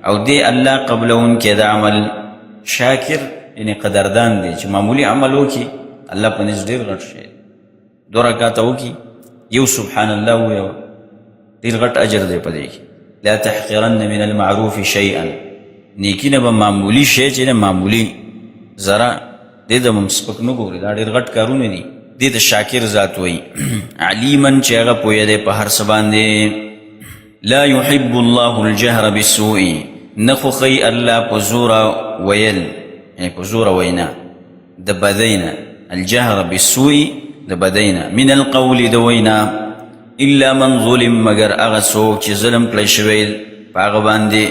او دی الله قبلونکی د عمل شاکر یعنی قدردان دی چې معمولی عمل وکړي الله په نزد ډېر غټ شی دو رکعاته وکړي یو سبحان الله ووایه ډېر غټ اجر دی په دې کې لا تحقرن من المعروف شیئا نیکی نه به معمولی شی چې نه معمولی ذره دې ته هم سپک نه ګوري دا ډېر غټ کارونه دي دې ته شاکر ذات وایي علیمن چې هغه پوهه دی په هر څه باندې لا يحب الله الجهر بالسوء نه خوښوي الله په زوره ویل یعنې په زوره وینا د بدینا الجهر بالسوء د بدینا من القول د وینا الا من ظلم مگر هغه څوک چې ظلم کړی شوی په هغه باندې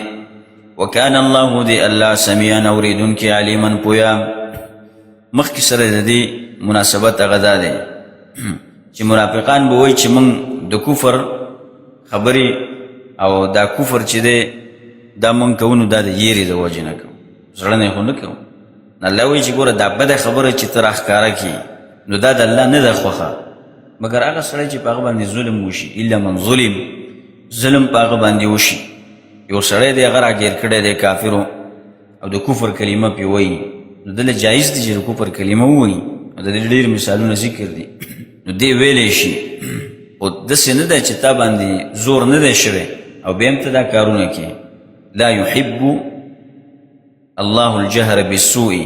وکان الله دی الله سمیعا اورېدونکی علیما پویا مخکې سره د دې مناسبت هغه دا دی چې منافقان به وایي چې موږ د کفر خبرې او دا کفر چې دی دا موږ کوو نو دا د یېرې د وجې نه کوو زړه نه یې خو نه کوو الله وایي چې ګوره دا بده خبره چې ته راښکاره کړي نو دا د الله نه ده خوښه مګر هغه سړی چې په هغه باندې ظلم وشي الا من ظلم ظلم په هغه باندې وشي یو سړی دی هغه راګیر کړی دی کافرو او د کفر کلمه پې وایي نو دله جایز دی چې د کفر کلمه ووایي او د دې ډېر مثالونه ذکر دي نو دې ویلی شي خو داسې نه ده چې تا باندې زور نه دی شوی او بیا هم ته دا کارونه کوي لا يحب الله الجهر بالسوء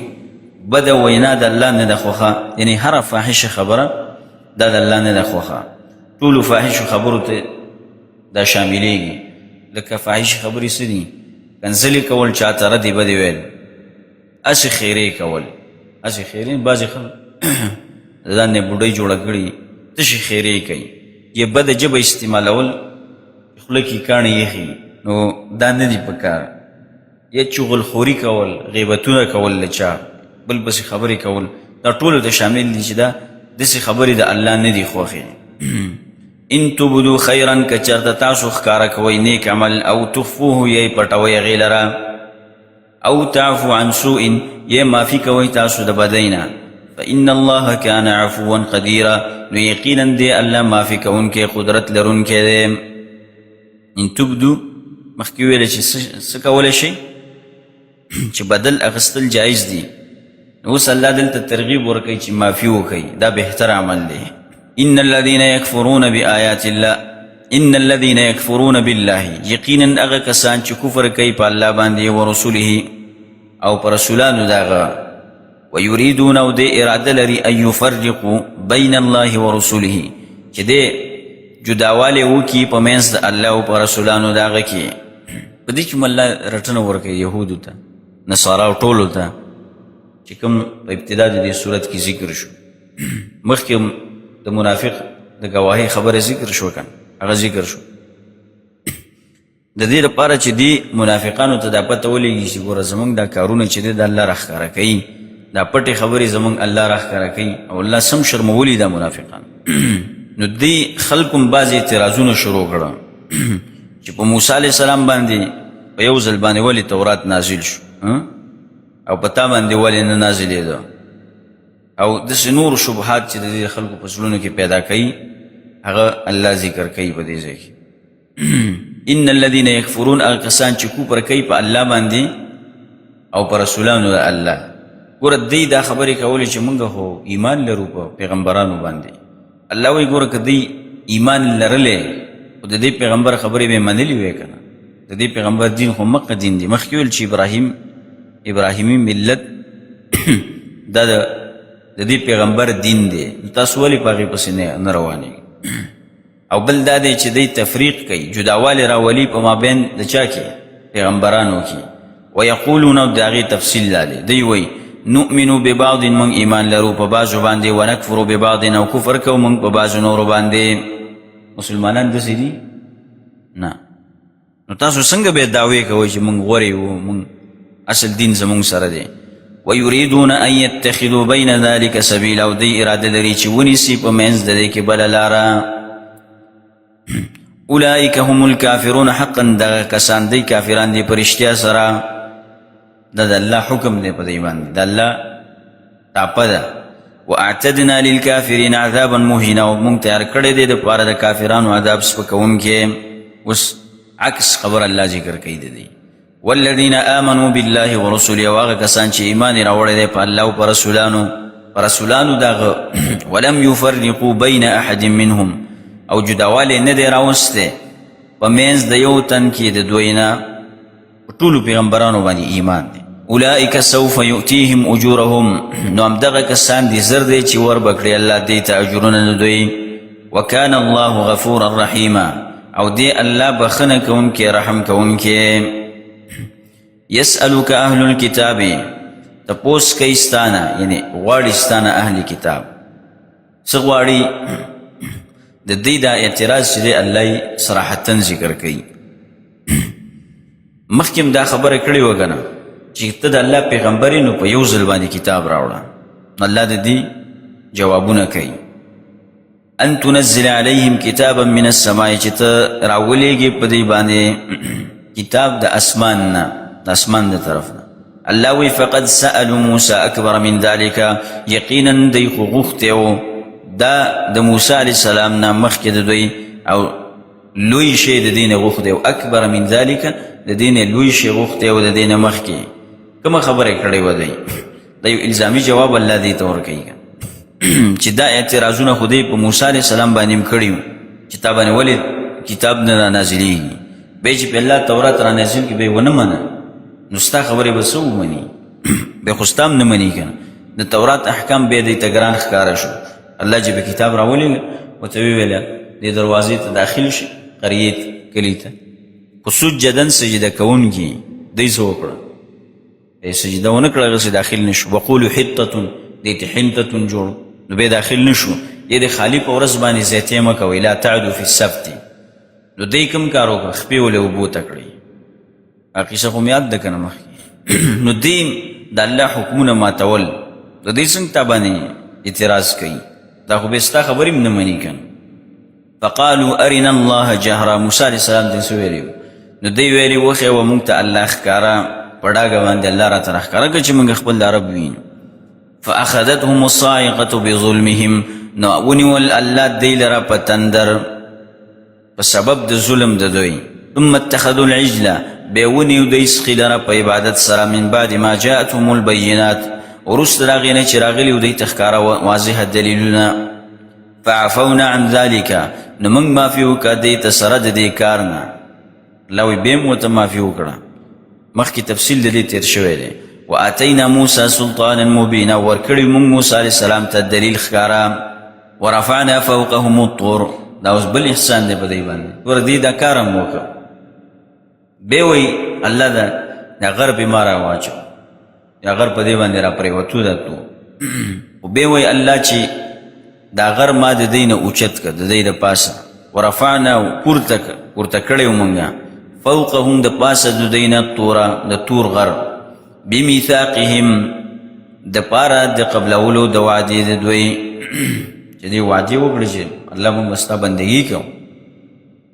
بده وینا د الله نه ده خوښه یعنی هره فاحشه خبره دا د الله نه ده خوښه ټولو فاحشو خبرو ته دا شاملیږي لکه فاحش خبرې څه دي کنځلې کول چاته ردې بدې ویل هسې خیرې کول هسې خیرې بعضې خلک د ځان نه بوډۍ جوړه کړي تشې خیرې کوي یا بده ژبه استعمالول خوله کې کاڼې ایښي نو دا نه دي په کار یا چغلخوري کول غیبتونه کول له چا بل پسې خبرې کول دا ټولو ته شامل دي چې دا داسې خبرې د الله نه دي خوښې ان تبدو خیرا که چېرته تاسو ښکاره کوئ نیک عمل او تخفوه یا یې پټوئ هغې لره او تعفو عن سوء یا معافي کوئ تاسو د بدۍ نه فإن الله كان عفوا قديرا نو یقینا دی الله معافي کوونکی قدرت لرونکی دی ان تبدو مخکې ویله چې څه کولی شئ چې بدل اخیستل جایز دي نو اوس الله دلته ترغیب ورکوي چې معافي وکوئ دا بهتر عمل دی ان الذين يكفرون بآيات الله ان الذين يكفرون بالله یقینا هغه کسان چې کفر کوي په الله باندې ورسوله او پر رسولانو داغه ويريدون او دې اراده لري ان يفرقوا بين الله ورسوله چې دې جداوالی وکړي په منځ د الله او پر رسولانو داغه کې په دې کې الله رټنه ورکوي یهودو ته نصاراو ټولو ته چې کوم په ابتدا د دې صورت کې ذکر شو مخکې د منافق د ګواهۍ خبره ذکر شو کنه هغه ذکر شو د دې لپاره چې دی منافقانو ته دا پته ولګي چې ګوره زموږ دا کارونه چې دی د الله راښکاره کوي دا پټې خبرې زموږ الله راښکاره کوي او الله سم شرمولي دا منافقان نو دی خلکو هم بعضې اعتراضونه شروع کړه چې په موسی علیه السلام باندې په یو ځل باندې ولې تورات نازل شو او په تا باندې ولې نه نازلېده او داسې نور شبهات چې د دې خلکو په زړونو کې پیدا کوي هغه الله ذکر کوي په دې ځای کې ان الذين يكفرون هغه کسان چې کفر کوي په الله باندې او په رسولانو د الله ګوره دوی دا خبرې کولې چې موږ خو ایمان لرو په پیغمبرانو باندې الله وایي ګوره که دوی ایمان لرلی خو د دې پیغمبر خبرې به یې منلې وې که نه د دې پیغمبر دین خو مکه دین دی مخکې ویل چې ابراهیمي ملت دا د دې پیغمبر دین دی تاسو ولې په هغې پسې نه روانېږئ او بل دا دی چې دی تفریق کوي جداوالی راولي په مابین د چا کې پیغمبرانو کې ویقولون او د هغې تفصیل دا دی دی وایي نؤمنو ببعض من ایمان لرو په بعضو باندې ونکفرو ببعض او کفر کوو موږ په بعضو نورو باندې مسلمانان داسې دي نه نو تاسو څنګه به دعوې کوئ چې موږ غورې وو موږ اصل دین زموږ سره دی ويريدون ان يتخذوا بين ذلك سبيلا او دی اراده لري چې ونیسي په منځ د دې کې بله لاره اولئک هم الکافرون حقا دغه کسان دی کافران دی پرشتیا سره د الله حکم دی په دی باندې د الله ټاپه ده واعتدنا للکافرین عذابا مهینا ومونږ تیار کړی دی د پاره د کافرانو عذاب سپکونکی اوس عکس خبر الله ذکر کوي دی والذین آمنوا بالله ورسوله واغه کسان چې ایمان راوړی دی په الله او په رسولانو دغه ولم یفرقوا بین احد منهم او جداوالی نه دی راوستی په منځ د یو تن کې د دوی نه په ټولو پیغمبرانو باندې ایمان دی اولئک سوف یؤتیهم اجورهم نو همدغه کسان دي زر دی چې وربکړي الله دی ته اجرونه د دوی وکان الله غفورا رحیما او دی الله بخنه کوونکی رحم کوونکی یسألک اهل الكتاب تپوس کوي ستانه یعنی غواړي ستانه اهل کتاب څه غواړي د دې دا اعتراض چې الله صراحتاً ذکر کوي مخکې دا خبره کړې وه که نه چې ته د الله پیغمبر نو په یو ځل باندې کتاب راوړه الله د دې جوابونه کوي ان تنزل علیهم کتابا من السماء چې ته راولېږې په دې باندې کتاب د اسمان نه د اسمان د طرف نه الله وی فقد سألوا موسی اکبر من ذلك یقینا دی خو غوښتی و دا د موسی علیه السلام نه مخکې د دوی او لوی شی د دې نه غوښتی و اکبر من ذلك د دې نه لوی شی غوښتی و د دې نه مخکې کومه خبره کړې و دی دا یو الزامي جواب الله دې ته ورکوي چې دا اعتراضونه خو دې په موسی علیه السلام باندې هم کړي وو چې تا باندې ولې کتاب نه رانازلېږي بیا چې په الله تورات رانازل کړي بیا یې ونه منه نو ستا خبرې به څه ومني بیا خو ستا هم نه مني که نه د تورات احکام بیا دې ته ګران ښکاره شو الله چې به کتاب راولېږه ورته وویله دې دروازې ته داخل شي قریې ته کلي ته خو سجدن سجده کوونکي دی څه وکړه سجده ونه کړه هغسې داخل نه شو وقولو حطة دې ته حنطة جوړ نو بیا داخل نه شو دې د خالي په ورځ باندې زیاتې مه کوئ لا تعدو فی السبت نو دی کوم کار وکړه خپې ولې اوبو ته کړئ هغه قیسه خو مې یاد ده که نه مخکې نو دی د الله حکمونه ماتول د دې څنګه تا باندې اعتراض کوي دا خو بیا ستا خبرې هم نه مني که نه فقالوا ارنا الله جهرا موسی علیه السلام ته څه ویلي نو دی ویلي وښیوه موږ ته الله ښکاره په ډاګه باندې الله راته راښکاره کړه چې موږ خپل د رب وینو فاخذتهم الصاعقة بظلمهم نو ونیول الله دی لره په تندر په سبب د ظلم د دوی ثم اتخذوا العجل بیا ونیو دوی سقي لره په عبادت سره من بعد ما جاءتهم البینات وروسته د هغې نه چې راغلي و دوی ته ښکاره واضحه دلیلونه فعفونا عن ذلك نو موږ معافي وکړه دی ته سره د دې کار نه الله وایي بیا م ورته معافي وکړه مخکې تفصیل د دې تېر شوی دی وآتینا موسی سلطانا مبینا ورکړي موږ موسی علیه السلام ته دلیل ښکاره ورفعنا فوقهم الطور دا اوس بل احسان دی په دوی باندې ور دې دا کار هم وکړه بیا وایي الله دا غر بې ما راواچو یا غر په دې باندې را پرېوتو ده تو خو بیا وایي الله چې دا غر ما د دی نه اوچت که د دی د پاسه ورفعنا پورته کړی و مونږه فوقهم د پاسه د دی نه توره د تور غر بمیثاقهم د پاره د قبلولو د وعدې د دوی چې دوی وعدې وکړي چې الله مونږ به ستا بندګي کوو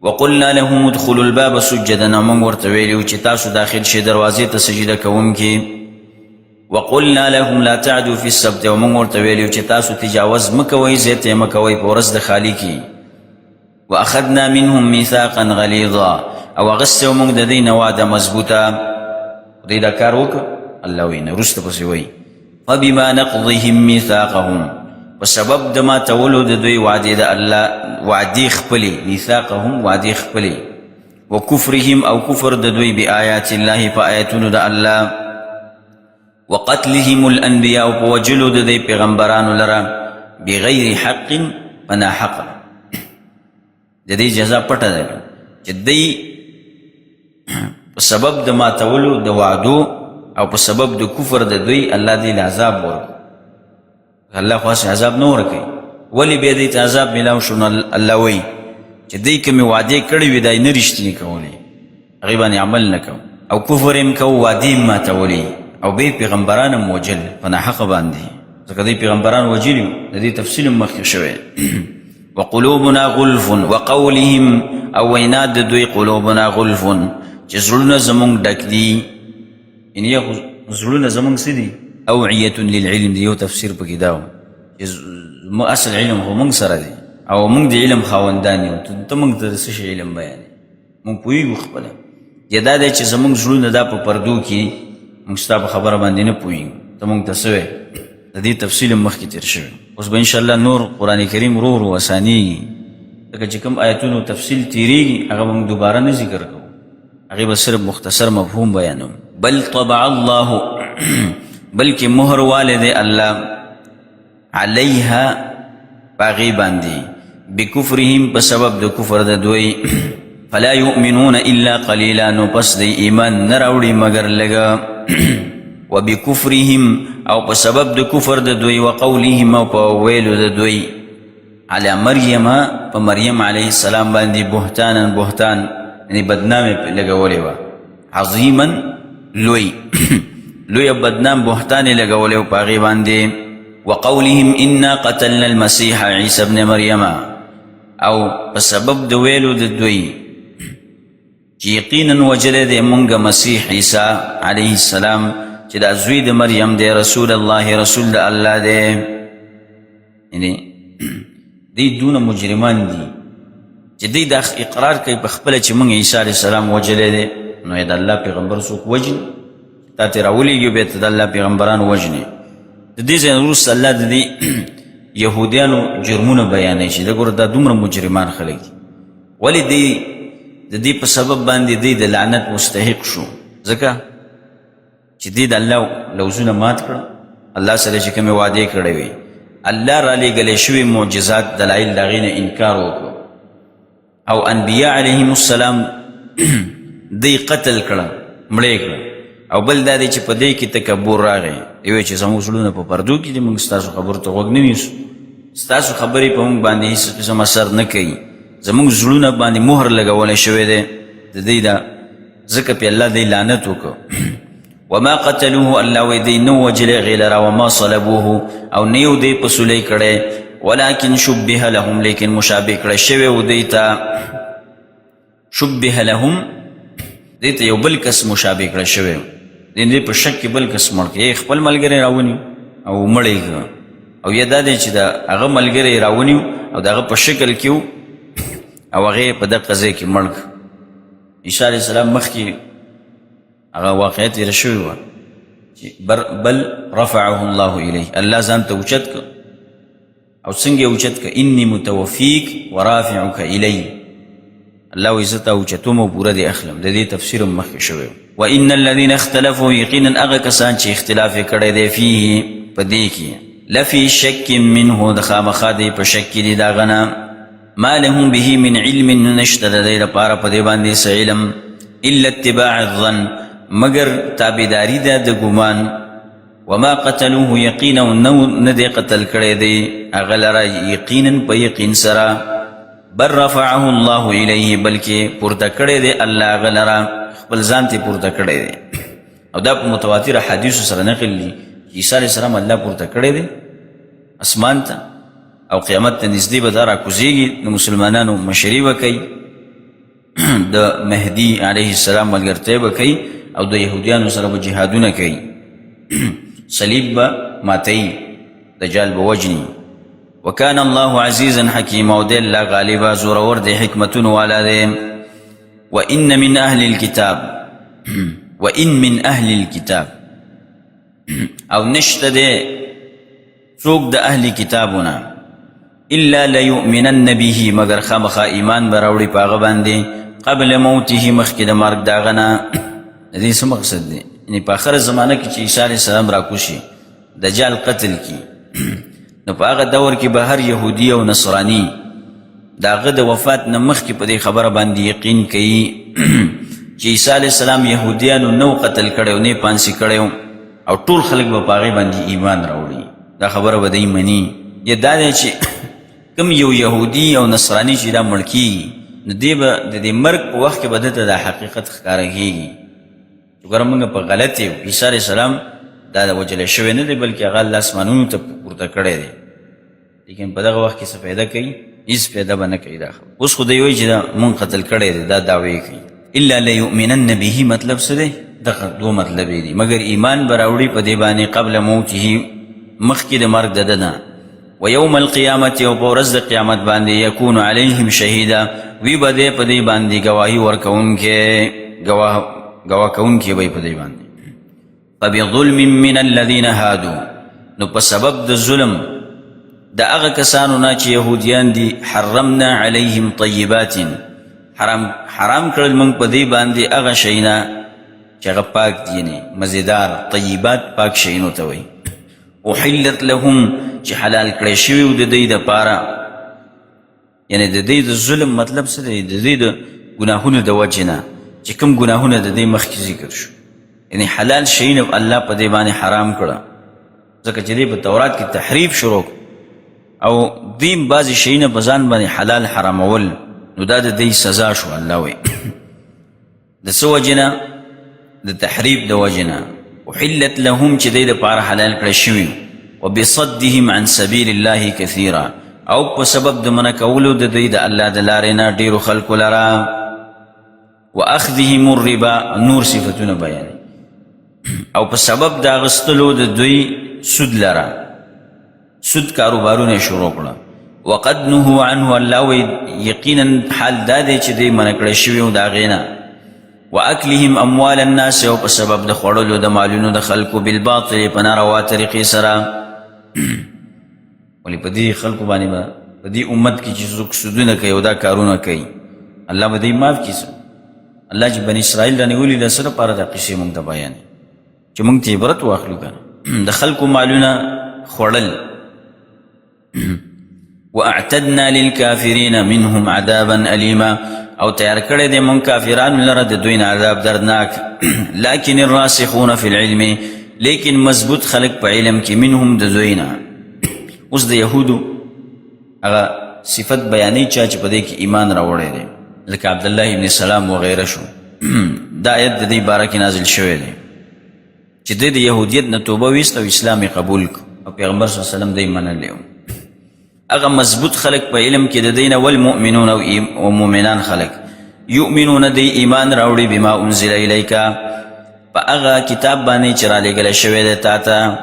وقلنا لهم ادخلوا الباب سجدا موږ ورته ویلي و چې تاسو داخل شئ دروازې ته سجده کوونکي وقلنا لهم لا تعدوا في السبت ومن ورته ویلي چې تاسو تجاوز مه کوئ زیاتې مه کوئ په ورځ د خالي کې واخذنا منهم ميثاقا غلیظا او اغسته وموږ د دوی نه وعده مضبوطه دوی دا کار وکړه الله وایي وروسته پسې وایي فبما نقضهم ميثاقهم په سبب د ماتولو د دوی وعدې د الله وعدې خپلې ميثاقهم وعدې خپلې وکفرهم او کفر د دوی بآیات الله په آیتونو د الله وقتلهم الانبیاء په وجلو د دې پیغمبرانو لره بغیر حق فنا حق د دې جزا پټه ده چې دوی په سبب د ماتولو د وعدو او په سبب د کفر د دوی الله دې عذاب ورکړي الله خو عذاب نه ورکوي ولې بیا دې ته عذاب میلاو شو نو الله وایي چې دوی کومې وعدې کړې وي دا یې نه رښتینې کولې هغې باندې عمل نه کوو او کفر یې م کوو وعدې یې ماتولې او بیا پیغمبران هم وجل په ناحقه باندې ځکه دوی پیغمبران وجلي د دې تفصیل هم مخکې شوی وقلوبنا غلف وقولهم او وینا د دوی قلوبنا غلف چې زړونه زمونږ ډک دي یعنی زړونه زمونږ څه دي اوعیة للعلم دی یو تفسیر پکې دا و چې اصل علم خو موږ سره دی او موږ د علم خاوندان یو ته موږ ته څه شی علم بیانې موږ پوهېږو خپله یا دا دی چې زمونږ زړونه دا په پردو کې موږ ستا په خبره باندې نه پوهېږو ته موږ ته څه وایې د دې تفصیل هم مخکې تېر شوی اوس به انشاءالله نور قرآن کریم ورو ورو اسانېږي لکه چې کوم آیتونو تفصیل تېرېږي هغه به موږ دوباره نه ذکر کوو هغې به صرف مختصر مفهوم بیانوم بل طبع الله بلکې مهر والی دی الله علیها پاغی باندی بکفرهم په سبب د کفر د دوی فلا یؤمنون الا قلیلا نو پس دی ایمان نه راوړي مگر لږه وبکفرهم او په سبب د کفر د دوی وقولهم او په ویلو د دوی علی مریم په مریم علیه السلام باندې بهتان یعنی بدنامي لګولې وه عظیما لوی لوی بدنام بهتان لګولې و په هغې باندې وقولهم انا قتلنا المسيح عيسى ابن مريم او په سبب د ویلو د دوی چې یقینا وجلی دی مونږ مسیح عیسی علیه السلام چې دا زوی د مریم دی رسول الله رسول د الله دی یعنی دی دونه مجرمان دي چې دی دا اقرار کوي په خپله چې مونږ عیسی علیه السلام وجلی دی نو د الله پیغمبر څوک وجني تا ترې راولېږي بیا ته د الله پیغمبران وژنې د دې ځای نه وروسته الله د دې یهودیانو جرمونه بیانوي چې دا ګوره دا دومره مجرمان خلک دي ولې دی د دې په سبب باندې دی د لعنت مستحق شو ځکه چې دی د الله لوزونه مات کړه الله سره چې کومې وعدې کړې وي الله را لېږلی شوي معجزات دلایل د هغې نه انکار وکړو او انبیا علیهم السلام دی قتل کړه مړې کړه او بل دا دی چې په دې کې تکبر راغی یوې چې زموږ زړونه په پردو کې دي موږ ستاسو خبرو ته غوږ نه نیسو ستاسو خبرې په موږ باندې هېڅ قسم اثر نه کوي زموږ زړونه باندې مهر لګولی شوی دی د دوی دا ځکه پې الله دی لعنت وکړو وما قتلوه الله وی دی نه وجلی هغې لره وما صلبوه او نه یو دی په سولی کړی ولکن شبه لهم لیکن مشابه کړی شوی و دوی ته شبه لهم دی ته یو بل کس مشابه کړی شوی دې په شک کې بل کس مړ کړي خپل ملګری راونیو او مړ یې او یا دا دی چې د هغه ملګری راونیو او د هغه په شکل کې و او هغې په دغه ځای کې مړ کړ عیسی علیه السلام مخکې هغه واقعه تېره شوې وه چې بل رفعه الله الیه الله ځان ته اوچت کړ او څنګه یې اوچت کړ انی متوفیک ورافعک الی الله وایي زه تا اوچتوم او پوره دې اخلم د دې تفسیر هم مخکې شوی وان الذین اختلفوا یقینا هغه کسان چې اختلاف یې کړی دی فیه په دې کې لفی شک منه د خامخا دی په شک کې دي د هغه نه ما لهم به من علم نشته د دې لپاره په دې باندې څه علم الا اتباع الظن مگر تابعداري ده د ګمان وما قتلوه یقینا نه دی قتل کړی دی هغه لره یقینا په یقین سره بل رفعه الله الیه بلکې پورته کړی دی الله هغه لره خپل ځان ته پورته کړی دی او دا په متواتره حدیثو سره نقل دي عیسی علیه السلام الله پورته کړی دی اسمان ته او قیامت ته نږدې به دا راکوزېږي د مسلمانانو مشري به کوي د مهدي علیه السلام ملګرتیا به کوي او د یهودیانو سره به جهادونه کوي صلیب به ماتوي دجال به وجني وکان الله عزیزا حکیما او دی الله غالبه زورور دی حکمتونو والا دی وإن من أهل الكتاب وإن من أهل الكتاب او نشته دی څوک د اهل کتابونه الا ليؤمنن به مگر خامخا ایمان به راوړي په هغه باندې قبل موته مخکې د مرګ د هغه نه د دې څه مقصد دی یعنې په آخره زمانه کې چې عیسی علیه السلام راکوشي دجال قتل کی نو په هغه دور کې به هر یهودي او نصراني د هغه د وفات نه مخکې په دې خبره باندې یقین کوي چې عیسی علیه السلام یهودیانو نو قتل کړی او نه یې پانسي کړی او ټول خلک به په هغې باندې ایمان راوړي دا خبره به دی مني یا دا دی چې کوم یو یهودي او نصراني چې دا مړ کېږي نو دی به د دې مرګ په وخت کې به ده ته دا حقیقت ښکاره کېږي چې ګوره موږ په غلط یو عیسی علیه السلام دا د وجلی شوی نه دی بلکې هغه الله اسمانونو ته پورته کړی دی لیکن په دغه وخت کې څه پیدا کوي هیڅ پیدا به نه کوي دا خبره. اوس خو دوی وایي چې دا مونږ قتل کړی دی، دا دعوې کوي. الا لیؤمنن به مطلب څه دی؟ دغه دوه مطلبې دي. مګر ایمان به راوړي په دې باندې قبل موته، مخکې د مرګ د ده نه. ویوم القیامت، او په ورځ د قیامت باندې یکون علیهم شهیدا، وی به دی په دې باندې ګواهي ورکوونکی، ګواه کوونکی به په دې باندې. فبظلم من الذین هادو، نو په سبب د ظلم د هغه کسانو نه چې یهودیان دي، حرمنا علیهم طیبات، حرام کړل موږ په دې باندې هغه شیونه چې هغه پاک دي، یعنې مزیدار. طیبات پاک شیونو ته وایي. احلت لهم، چې حلال کړی شوي و د دوی دپاره، یعنې د دوی د ظلم مطلب څه دی؟ د دوی د ګناهونو د وجې نه چې کوم ګناهونه د دوی مخکې ذکر شو، یعنې حلال شیونه الله په دې باندې حرام کړه، ځکه چې دوی په تورات کې تحریف شروع او دوی بعضې شیونه په ځان باندې حلال حرامول، نو دا د دوی سزا شو. الله وایي د څه وجې نه؟ د تحریف د وجې نه. احلت لهم، چې دوی دپاره حلال کړی شوي، وبصدهم عن سبیل الله کثیرا، او په سبب د منع کولو د دوی د الله د لارې نه ډېرو خلکو لره. واخذهم الربا، نور صفتونه بیانوي، او په سبب د اخیستلو د دوی سود لره، سود کاروبارونه شروع کړه. وقد نهوا عنه، الله وایي یقینا حال دا دی چې دوی منع کړی شوي و د هغې نه. واکلهم اموال الناس، او په سبب د خوړلو د مالونو د خلکو، بالباطل، په ناروا طریقې سره. ولې په دې خلکو باندې به په دې امت کې چې څوک سودونه کوي او دا کارونه کوي، الله به دوی معاف کړي. الله چې بني اسرائیل رانیولي د څه لپاره دا قصې موږ ته بیانوي چې موږ ته عبرت واخلو که نه. د خلکو مالونه خوړل. واعتدنا للکافرین منهم عذابا الیما، او تیار کړی دی موږ کافرانو لره د دوی نه عذاب دردناک. لکن الراسخون فی العلم، لیکن مضبوط خلق په علم کې، منهم د دوی نه. اوس د یهودو هغه صفت بیانوي چا چې په دې کې ایمان راوړی دی، لکه عبدالله ابن سلام وغیره شو. دا آیت د دې باره کې نازل شوی دی چې دوی د یهودیت نه توبه ویست او اسلام قبول کړ، او پیغمبر صلی الله علیه وسلم دوی منلی و. هغه مضبوط خلق په علم کې د دوی نه، والمؤمنون، او مؤمنان خلق، یؤمنون دوی ایمان راوړي، بما انزل الیکا، په هغه کتاب باندې چې رالیږلی شوی دی تا ته،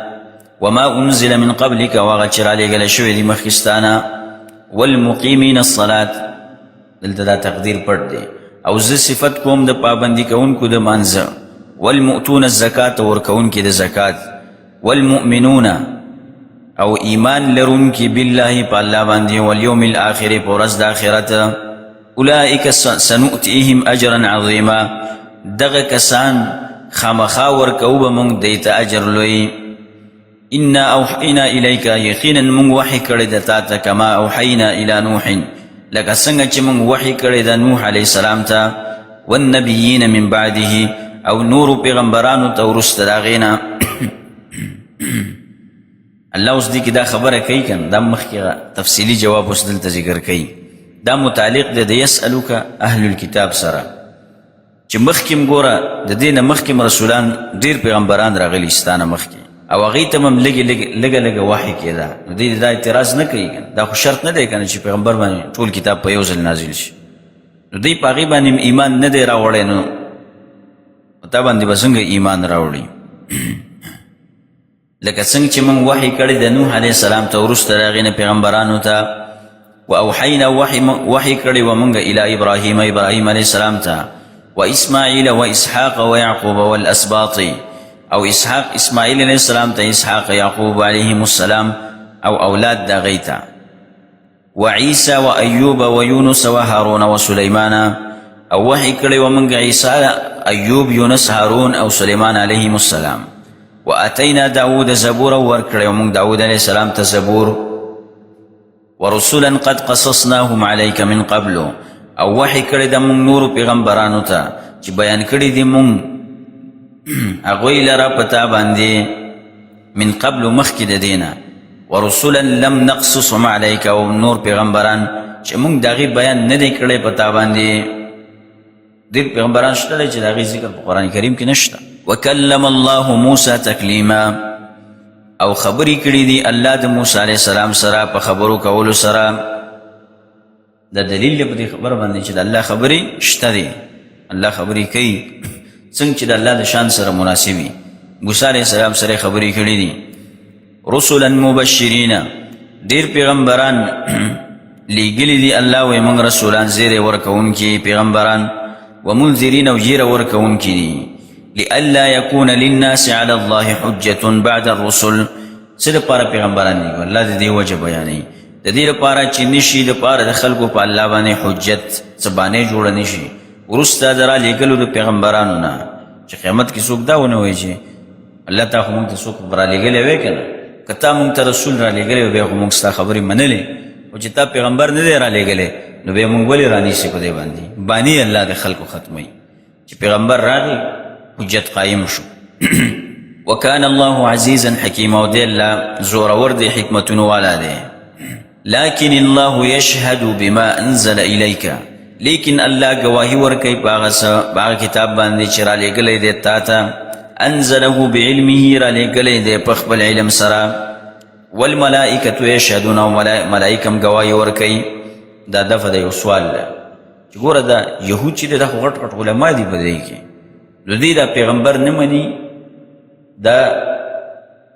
وما انزل من قبلک، او هغه چې رالیږلی شوی دی مخکې ستا نه، والمقیمین الصلاة، دلته دا تقدیر پټ دی، او زه صفت کوم د پابندي کوونکو د مانځه، والمؤتون الزکاة، ورکوونکي د زکات، والمؤمنون، او ایمان لرونکي بالله په الله باندې، والیوم الاخر، په ورځ د آخرت. اولئک سنؤتیهم اجرا عظیما، دغه کسان خامخا ورکوو به موږ دوی ته اجر لوی. انا اوحینا الیک، یقینا موږ وحی کړی د تا ته، کما اوحینا الی نوح، لکه څنګه چې موږ وحی کړی د نوح علیه السلام ته، والنبیین من بعده، او نورو پیغمبرانو ته وروسته د هغې نه. الله اوس دې کې دا خبره کوي که دا مخکې تفصیلي جواب اوس دلته ذکر کوي. دا متعلق دی د یسألوک اهل الکتاب سره، چې مخکې م ګوره د دې نه مخکې م رسولان ډېر پیغمبران راغلي ستا نه مخکې، او هغوی ته م لږه لږه وحی کېده، نو دوی دا اعتراض نه کوي. دا خو شرط نه دی که نه چې پیغمبر باندې ټول کتاب په یو ځل نازل شي، نو دوی په هغې باندې ایمان نه دی راوړی، نو په تا باندې به څنګه ایمان راوړي؟ لکه څنګه چې موږ وحی کړی د نوح علیه السلام ته، وروسته د هغې نه پیغمبرانو ته. واوحینا، وحی کړی و موږ الی ابراهیم، ابراهیم علیه السلام ته، واسماعیل واسحاق ویعقوب والاسباط، او اسحاق اسماعیل علیه السلام ته، اسحاق یعقوب علیهم السلام، او اولاد د هغوی ته. وعیسی وایوب ویونس وهارون وسلیمان، او وحی کړی و موږ عیسی، ایوب، یونس، هارون او سلیمان علیهم السلام. واتینا داود زبورا، ورکړی و موږ داود علیه السلام ته زبور. ورسولا قد قصصناهم علیک من قبل، او وحی کړی د موږ نورو پیغمبرانو ته چې بیان کړي دي موږ هغوی لره په تا باندې، من قبل مخکې د دې نه. ورسولا لم نقصصهم علیک، او نور پیغمبران چې موږ د هغې بیان نه دی کړی په تا باندې. ډېر پیغمبران شته دی چې د هغې ذکر په قرآن کریم کې نشته. وکلم الله موسی تکلیما، او خبرې کړي دي الله د موسی علیه السلام سره په خبرو کولو سره. دا دلیل په دې خبر باندې چې د الله خبرې شته دي، الله خبرې کوي څنګه چې د الله د شان سره مناسب وي. موسی علیه السلام سره خبرې کړې دي. رسلا مبشرین، ډېر پیغمبران لیږلي دي الله وایي موږ رسولان زیری ورکوونکي پیغمبران، ومنذرین او زیره ورکوونکي دي. لئلا یکون للناس علی الله حجة بعد الرسل، څه دپاره پیغمبران دي؟ الله د دې وجه بیانوي، د دې لپاره چې نشي دپاره د خلکو په الله باندې حجت څه بانې جوړه نشي وروسته د رالیږلو د پیغمبرانو نه، چې قیامت کې څوک دا ونه وایي چې الله تا خو موږ ته څوک رالیږلی وی که نه، که تا موږ ته رسول رالیږلی وی بیا خو موږ ستا خبرې منلې، خو چې تا پیغمبر نه دی رالیږلی نو بیا موږ ولې رانیسي په دې باندې؟ باني الله د خلکو ختموي. چې پیغمبر راغی حجت قایم شو. وکان الله عزیزا حکیما، او دی الله زورور دی حکمتونو والا دی. لكن الله يشهد بما انزل اليك، لیکن الله گواهی ورکوي په کتاب باندې چې رالیږلی دی تا ته، انزله بعلمه رالیږلی دی په خپل علم سره. والملائکة یشهدون، او ملائکم گواهی ورکوي. دا دفعه د یو سوال ده چې ګوره دا یهود چې دی دا خو غټ غټ علما دي په دې کې، نو دوی دا پیغمبر نه مني، دا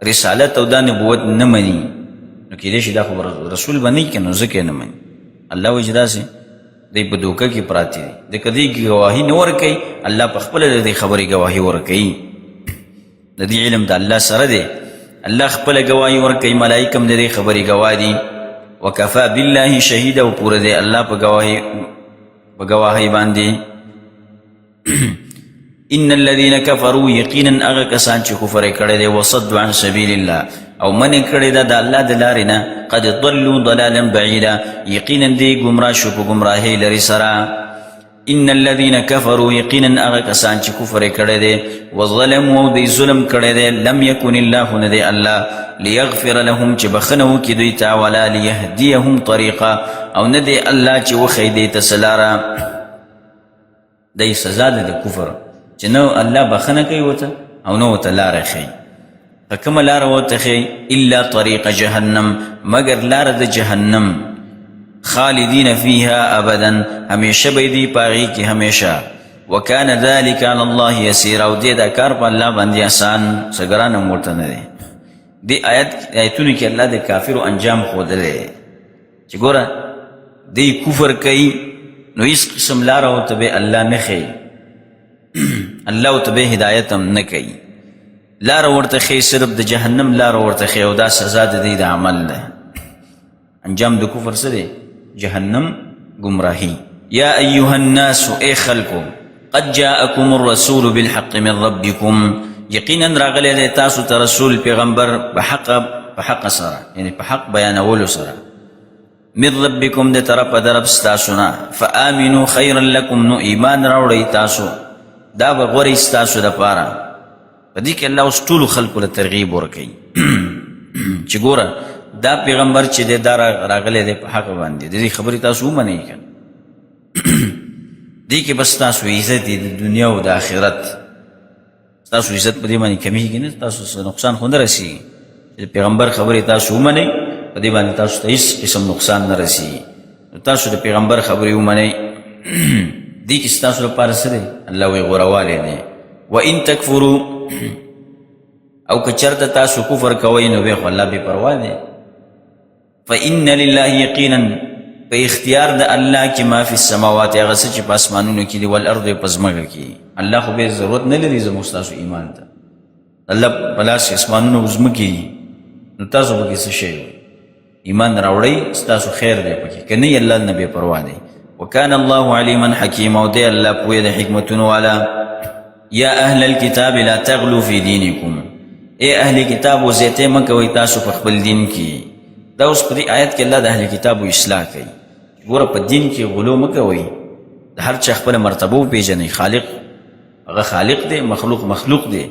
رسالت او دا نبوت نه مني، نو کېدای شي دا خو رسول به نه وي که نو ځکه یې نه مني. الله وایي چې داسې دی په دوکه کې پراته دي، د که دوی ګواهي نه ورکوي الله په خپله د دې خبرې ګواهي ورکوي. د دې علم د الله سره دی، الله خپله ګواهي ورکوي، ملائکه هم د دې خبرې ګواه دي. وکفا بالله شهیدا، او پوره دی الله په ګواهۍ باندې. ان الذين كفروا، یقینا هغه کسان چې کفر یې کړی دی، وصدوا عن سبیل الله، او منع کړی ده د الله د لارې نه، قد ضلوا ضلالا بعیدا، یقینا دی ګمراه شو په ګمراهۍ لرې سره. ان الذين كفروا، یقینا هغه کسان چې کفر یې کړی دی، وظلموا، او دی ظلم کړی دی، لم یکن الله، نه دی الله لیغفر لهم چې بخنه وکړي دوی ته، ولا لیهدیهم طریقا، او نه دی الله چې وښیي دی ته څه لاره. دی سزا ده د کفر چې نو الله بخنه کوي ورته او نو ورته لاره ښیي. په کومه لاره ورته ښیي؟ الا طریق جهنم، مګر لاره د جهنم. خالدین فیها ابدا، همیشه به دی په هغې کې همیشه. وکان ذلک علی الله یسیرا، او دی دا کار په الله باندې آسان څه ګران هم ورته نه دی. دې آیتونو کې الله د کافرو انجام ښودلی چې ګوره دی کفر کوي نو هېڅ قسم لاره ورته به الله نه ښیي، الله ورته به هدایت هم نه کوي، لاره ورته ښیي صرف د جهنم لاره ورته ښیي، او دا سزا د دې د عمل ده. انجام د کفر څه دی؟ جهنم، گمراهی. یا ایها الناس، ای خلکو، قد جاءکم الرسول بالحق من ربکم، یقینا راغلی دی تاسو ته رسول پیغمبر په حق سره، یعنی په حق بیانولو سره. من ربکم، د طرفه د رب ستاسو نه. فآمنوا خیرا لکم، نو ایمان راوړئ تاسو، دا به غوره ستاسو دپاره. په دې کې الله اوس ټولو خلکو له ترغیب ورکوي چې ګوره دا پیغمبر چې دی دا راغلی دی په حق باندې، د دې خبرې تاسو ومنئ که دې کې بس تاسو عزت دی د دنیا او د آخرت. تاسو عزت په دې باندې کمیږي نه، تاسو نقصان خو نه رسېږي. چې پیغمبر خبرې تاسو ومنئ په دې باندې تاسو ته هېڅ قسم نقصان نه رسېږي. نو تاسو د پیغمبر خبرې ومنئ، دې کې ستاسو لپاره څه دی؟ الله وایي غوروالی دی. وان تکفروا، او که چېرته تاسو کفر کوئ نو بیا خو الله بې پروا دی. فإن لله، یقینا په اختیار د الله کې ما فی السماوات، هغه څه چې په اسمانونو کې دي، والارض، په ځمکه کې. الله خو بې ضرورت نه لري زموږ ستاسو ایمان ته. الله په لاس اسمانونه او ځمکې دي، نو تاسو پکې څه شی ایمان راوړئ، ستاسو خیر دی پکې، که نه الله نه بې پروا دی. وکان الله علیما حکیما، او دی الله پوهه د حکمتونو والا. یا اهل الكتاب لا تغلو فی دینکم، ای اهل کتابو زیاتې مه کوئ تاسو په خپل دین کې. دا اوس په دې آیت کې الله د اهل کتابو اصلاح کوي. ګوره په دین کې غلو مه کوئ، د هر چا خپله مرتبه وپېژنئ. خالق هغه خالق دی، مخلوق مخلوق دی،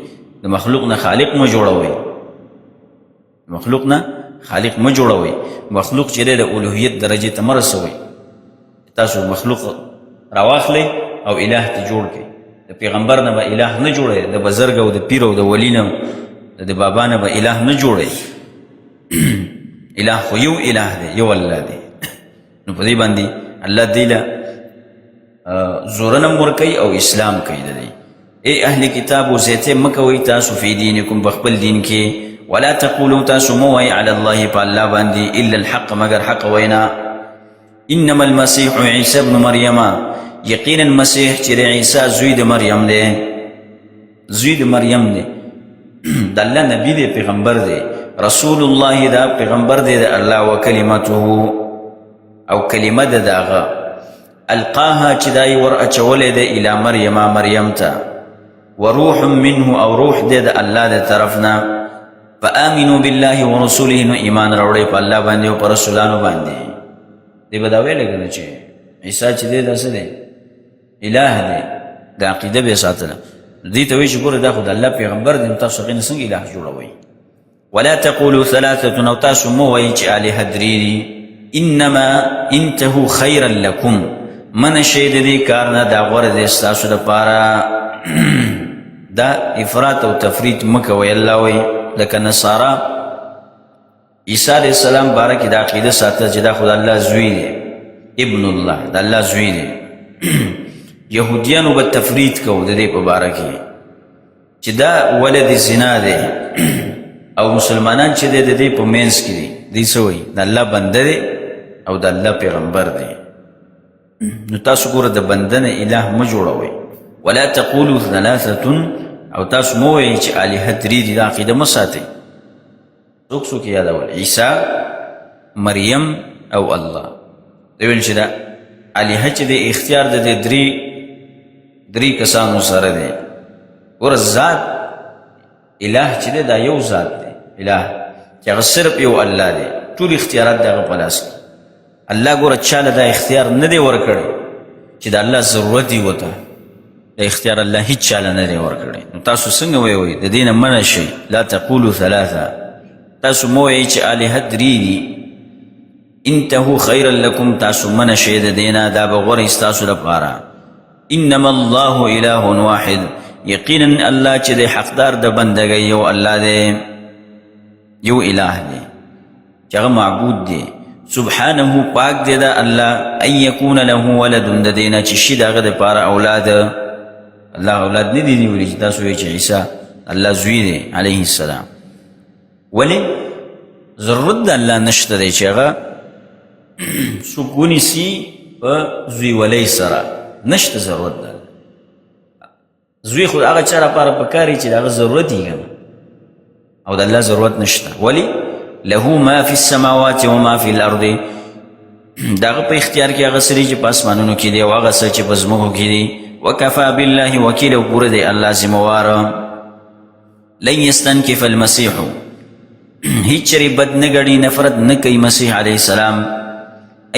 د مخلوق نه خالق مه جوړوئ، مخلوق نه خالق مه جوړوئ. مخلوق چې دی د الوهیت درجې ته مه رسوئ. تاسو مخلوق راواخلئ او اله ته جوړ کړئ. د پیغمبر نه به اله نه جوړئ، د بزرګ او د پیر او د ولی نه د بابا نه به اله نه جوړئ. اله خو یو اله دی، یو الله دی. نو په دې باندې الله دیلا زورنم ورکی او اسلام کوي دی. اے اهل کتابو زیته مکوي تاسو فی دینکم بخبل دین کې ولا تقولوا تاسو موي علی الله فالله باندې الا الحق مگر حق وینا. انما المسيح عيسى ابن مريم یقینا مسیح چې عیسی زوی د مریم دی زوی د مریم دی د الله نبی دی پیغمبر دی رسول الله دا پیغمبر دی د الله وکلمته او کلمه د داغه القاها چې دای ور اچولې د الی مریم مریم ته وروح منه او روح دی د الله د طرفنا فآمنوا بالله ورسوله نو ایمان راوړی په الله باندې او پر رسولانو باندې دی به دا ویل کنه چې عیسی چې دی داسې دی اله دی د عقیده به ساتله دې ته وایي چې ګوره دا خو د الله پیغمبر دی تاسو غینه څنګه اله جوړوئ. ولا تقولوا ثلاثه او تاسو مو وایي چې الهه درې دي انما انتهوا خيرا لكم من شی د دې کار نه دا غوره دی ستاسو دپاره دا افراط او تفریط مه کوئ. الله وایي لکه نصارا عیسی علیہ السلام باره کې دا عقیده ساته چې دا خو د الله زوی دی ابن الله د الله زوی دی. یهودیانو به تفرید کو د دې په باره کې چې دا ولد زنا دی او مسلمانان چې د دې په مینس کې دي دوی څه وایي د الله بنده دی او د الله پیغمبر دی. نو تاسو ګوره د بنده نه اله مه جوړوئ. ولا تقولوا ثلاثه او تاسو مو وایئ چې الهه درې دي دا عقیده مه ساتئ. څوک څوک یادول عیسی مریم او الله دی ویل چې دا الهه چې د اختیار د درې کسانو سره دی. ګوره ذات اله چې دی دا یو ذات دی اله چې هغه صرف یو الله دی ټول اختیارات د هغه په لاس کې. الله ګوره چاله دا اختیار نه دی ورکړی چې د الله ضرورت یې وته د اختیار الله هیڅ چاله نه دی ورکړی. نو تاسو څنګه وایئ د دې نه منع شئ. لا تقولوا ثلاثه تاسو مو وایئ چې الهه درې دي انتهوا خيرا لكم تاسو منع شئ د دې نه دا به غوره ستاسو لپاره. انما الله اله واحد یقینا الله چې د حقدار د بندګۍ یو الله دی یو اله دی چې هغه معبود دی. سبحانه پاک دی دا الله ان یکون له ولد د دې نه چې شي د هغه دپاره اولاد. الله اولاد نه دی نیولی چې تاسو وایئ چې عیسی الله زوی دی علیه السلام. ولې ضرورت د الله نشته دی چې هغه څوک ونیسي په زوی ولی سره نشته ضرورت ده. زوی خو هغه چا لپاره پکار چې د هغه ضرورت یې کنه او د الله ضرورت نشته. ولې له ما فی السماوات و ما فی الارض د هغه په اختیار کې هغه څه چې په اسمانونو کې دی او هغه څه چې په ځمکو کې دی. وکفا بالله وکیل او پوره دی الله ذمهواره. لن یستنکف المسیح هیڅ چرې بد نه ګڼي نفرت نه کوي مسیح علیه السلام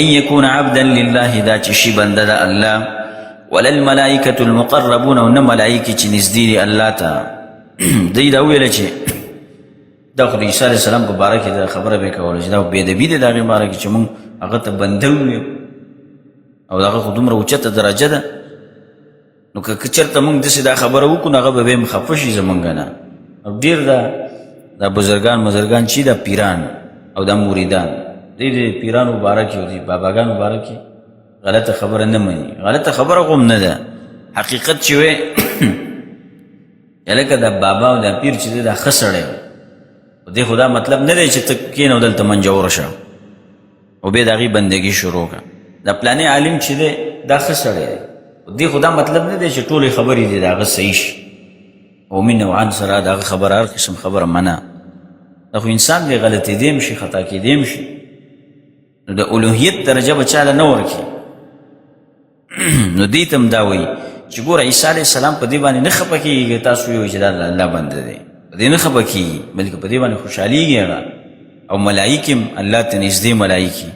ان یکون عبدا لله دا چې شي بنده د الله ولا الملائکة المقربون او نه ملائکې چې نږدې دي الله ته. دوی دا ویله چې دا خو د عیسی علیه السلام په باره کې دا خبره به یې کوله چې دا بېدبي دی د هغې باره کې چې موږ هغه ته بنده وویو او د هغه خو دومره اوچته درجه ده. نو که چېرته موږ داسې دا خبره وکړو نو هغه به بیا هم خفه شي زموږ نه. او ډېر دا بزرګان چې دا پیران او دا مریدان دی د پیرانو باره کې او د باباګانو باره کې غلطه خبره نه مني. غلطه خبره خو هم نه ده حقیقت چې وی لکه دا بابا او دا پیر چې دی دا ښه سړی و دې خو دا مطلب نه دی چې ته کښېنه او دلته منجور شه او بیا د هغې بندګي شروع کړه. دا پلانې عالم چې دی دا ښه سړی دی دې خو دا مطلب نه دی چې ټولې خبرې دي د هغه صحیح شي او مین نوعان سره د هغه خبره هر قسم خبره منع. دا خو انسان دی غلطېدی هم شي خطا کېدی هم شي. نو د الوهیت درجه به چاله نه ورکړي. نو دې ته هم دا وایي چې ګوره عیسی علیه السلام په دې باندې نه خفه کېږي تاسو وایئ چې دا الله بنده دی په دې نه خفه کېږي بلکې په دې باندې خوشحالېږي هغه او ملایکې هم الله ته نږدې ملایکې.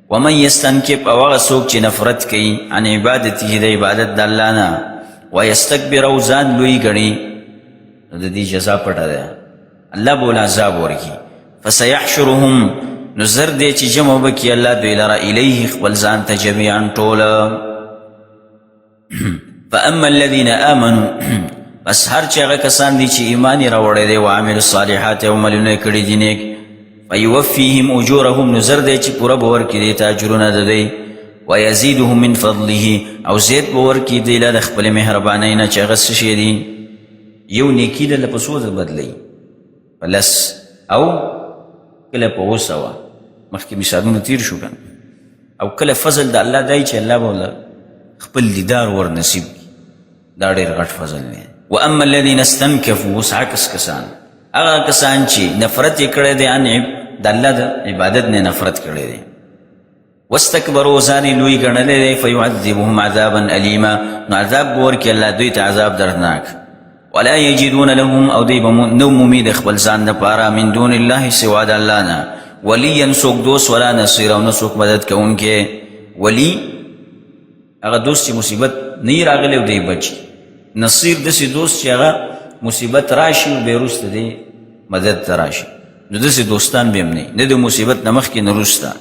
ومن یستنکب او هغه څوک چې نفرت کوي عن عبادته د عبادت د الله نه ویستکبر او ځان لوی ګڼي نو د دې جزا پټه ده الله به ول عذاب ورکړي. فسیحشرهم نو زر دی چې جمع به کړي الله دوی لره الیه خپل ځان ته جمیعا ټوله. فاما الذین آمنوا بس هر چې هغه کسان دي چې ایمان یې راوړی دی وعملوا الصالحات او عملونه یې کړي دي نیک فیوفیهم اجورهم نو زر دی چې پوره به ورکړي دې ته اجرونه د دوی ويزيدهم من فضله او زید بور کی دی له خپل مهربانۍ نه چې هغه څه شي دي یو نیکي له په څو بدلی پلس او کله په وسوه مخکې مثالونه تیر شو کنه او کله فضل د الله دی چې الله به خپل دیدار ور نصیب دا ډېر غټ فضل دی واما الذين استنكفوا وسعكس کسان هغه کسان چې نفرت یې کړی دی عن د الله د عبادت نه نفرت کړی دی واستكبروا ځان یې لوی ګڼلی دی فيعذبهم عذابا أليما نو عذاب به ورکړي الله دوی ته عذاب دردناک ولا يجدون لهم او دوی به نو مومي د خپل ځان دپاره من دون الله سوا د الله نه ولیا څوک دوست ولا نصیر او نه څوک مدد کوونکی ولی هغه دوست چې مصیبت نه یې راغلی او دی بچي نصیر داسې دوست چې هغه مصیبت راشي او بیا وروسته دی مدد ته راشي نو داسې دوستان به هم نه د مصیبت نه مخکې نه وروسته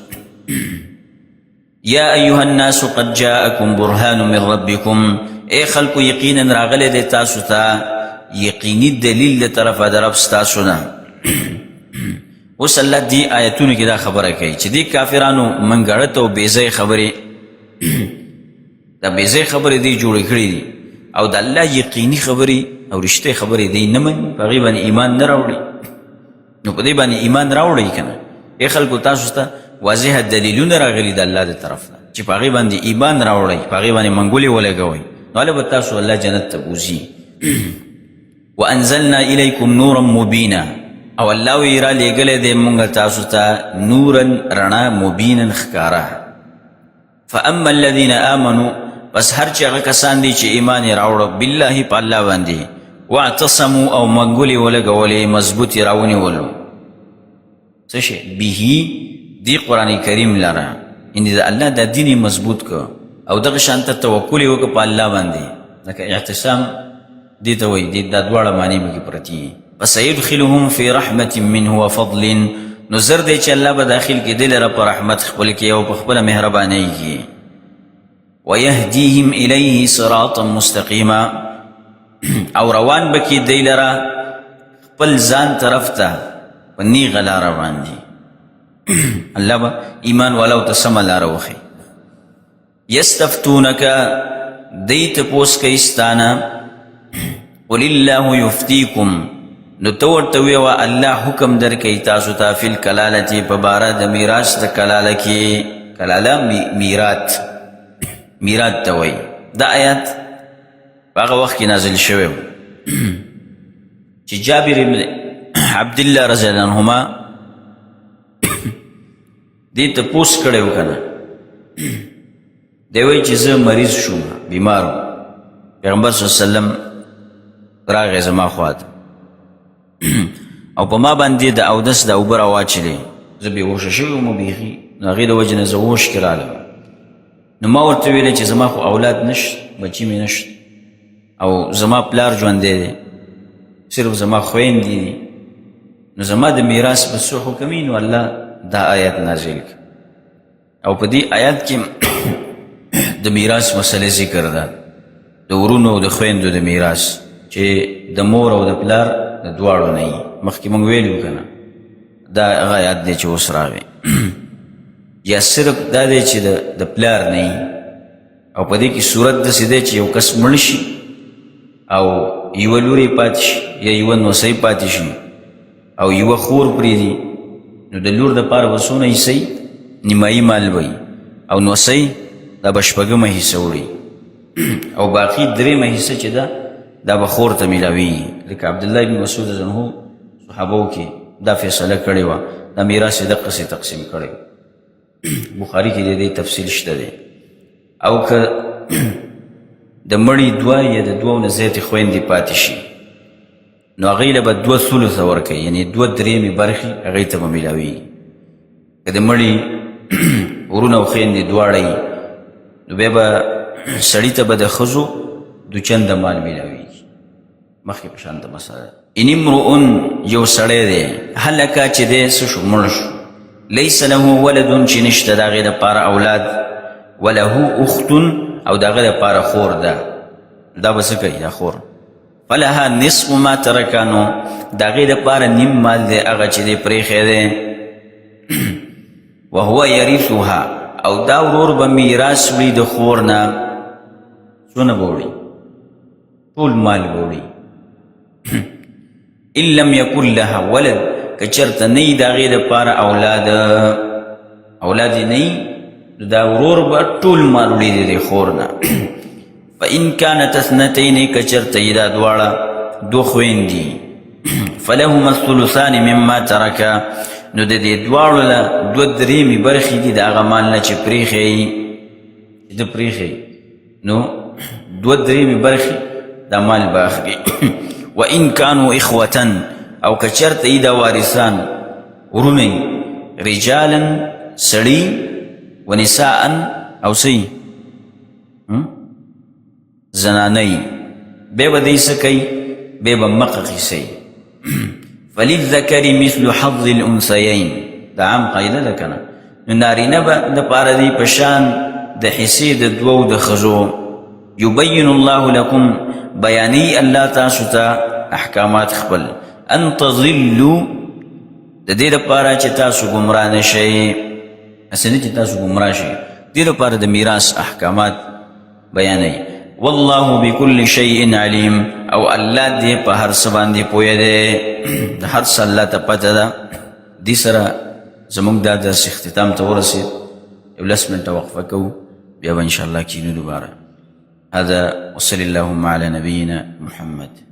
یا ایها الناس قد جاءکم برهان من ربکم ای خلکو یقینا راغلی دی تاسو ته یقیني دلیل له طرفه د رب ستاسو نه اوس الله دې آیتونو کې دا خبره کوي چې دې کافرانو منګړت او بېځای خبرې دا بېځای خبرې دې جوړې کړي دي او د الله یقیني خبرې او رښتې خبرې دې نه مني په هغې باندې ایمان نه راوړي نو په دې باندې ایمان راوړئ که نه ای خلکو تاسو ته واضحه دلیلونه راغلي د الله د طرف نه چې په هغې باندې ایمان راوړئ په هغې باندې منګولې ولګوئ نو هله به تاسو الله جنت ته بوځي وانزلنا الیکم نورا مبینا او الله وی را لېږلی دی مونږ تاسو ته نورا رڼا مبینا ښکاره فاما الذین آمنوا بس هر چې هغه کسان دي چې ایمان یې راوړه بالله په الله باندې واعتصموا او منګولې ولګولې مضبوط یې راونیولو څه شی به دی قرآن کریم لره یعنې د الله دا دین یې مضبوط که او دغه شانته توکل یې وکړه په الله باندې لکه اعتصام دې ته وایي دا دواړه معنی پکې پرتې فسيدخلهم في رحمة منه وفضل نو زر دی چې الله به داخل کې دی لره په رحمت خپل کې او په خپله مهربانۍ کې ويهديهم إليه صراطا مستقيما او روان بکی دی لره خپل ځان طرف ته په نیغه لاره باندې الله به ایمان والاو ته سمه لاره وښي یستفتونک دی تپوس کوي ستانه قل الله یفتیکم نو ته ورته ووایه الله حکم درکوي تاسو ته فی الکلالة په باره د میراث د کلاله کې کلاله میرات ته وایي دا آیات په هغه وخت کې نازل شوی و چې جابر ابن عبدالله رضی الله عنهما دې تپوس کړی و که نه دی وایي چې زه مریض شوم بیمار وم پیغمبر صلی الله علیه وسلم راغی زما خواته او په ما باندې د اودس د اوبه راواچلې زه بېهوشه شوی وم بیخي نو هغې د وجې نه زه هوش کې رالم نو ما ورته ویلی چې زما خو اولاد نشت بچي مې نشت او زما پلار ژوندی دی صرف زما خویندې دي نو زما د میراث به څه حکم وي نو الله دا آیات نازل کړ او په دې آیات کې د میراث مسلې ذکر ده د ورونو او د خویندو د میراث چې د مور او د پلار د دواړو نه وي مخکې موږ ویلي که نه دا هغه آیات دی چې اوس راغی یا صرف دا دی چې د پلار نه وي او په دې کې صورت داسې دی چې یو کس مړ شي او یوه لور یې پاتې شي یا یوه نوسی پاتې شي او یوه خور پرېږدي نو د لور دپاره به څونه حصه نیمایي مال به او نوسی دا به شپږمه حصه وړي او باقي درېیمه حصه چې ده دا به خور ته میلاویږي لکه عبدالله بن مسعود رضی الله عنه صحابو کې دا فیصله کړې وه دا میراث یې دقسې تقسیم کړی بخاري کې د دې تفصیل شته دی او که د مړي دوه یا د دوو نه زیاتې خویندې پاتې شي نو هغوی له به دوه ثلثه ورکوي یعنې دوه درېیمې برخې هغوی ته به میلاویږي که د مړي ورونه او خویندې دواړه نو بیا به سړي ته به د ښځو دو چنده مال میلاویږي مخکې په شانته مسله ان امرؤ یو سړی دی هلکه چې دی څه شو مړ شو لیس له ولد چې نشته د هغې دپاره اولاد وله اخت او د هغه دپاره خور ده دا به څه کوي دا خور فلها نصف ما ترکه نو د هغې دپاره نیم مال دی هغه چې دی پرېښی دی وهو یریثها او دا ورور به میراث وړي د خور نه څونه به وړي ټول مال به وړي ان لم یکن لها ولد که چېرته نه وي د هغې دپاره اولاد یې نه وي دا ورور به ټول مال وړي د دې خور نه فإن كانت اثنتين که چېرته یې دا دواړه دوه خویندې فلهما الثلثان مما ترک نو د دې دواړو له دوه درېیمې برخې دي د هغه مال نه چې پرېښی چې ده پرېښی نو دوه درېیمې برخې دا مال به اخلي وإن كانوا إخوة او که چېرته یي دا وارثان ورونه رجالا سړي ونساء او څه زنانه بیا به دی څه کوي بیا به مقه خیسئ فللذکر مثل حظ الانثیین دا عام قاعده ده که نه نو نارینه به دپاره دی په شان د حصې د دوو د ښځو یبین الله لکم بیانوي الله تاسو ته احکامات خپل ان تضلوا د دې دپاره چې تاسو ګمراه نه شئ هسې نه چې تاسو ګمراه شئ دې دپاره د میراث احکامات بیانوي والله بكل شيء عليم او الله دې په هر څه باندې پوهه دی د هر څه الله ته پته ده دې سره زموږ دا درس اختتام ته ورسېد یو 10 منټه وقفه کوو بیا به انشاءالله کینو دوباره هذا وصلى اللهم على نبينا محمد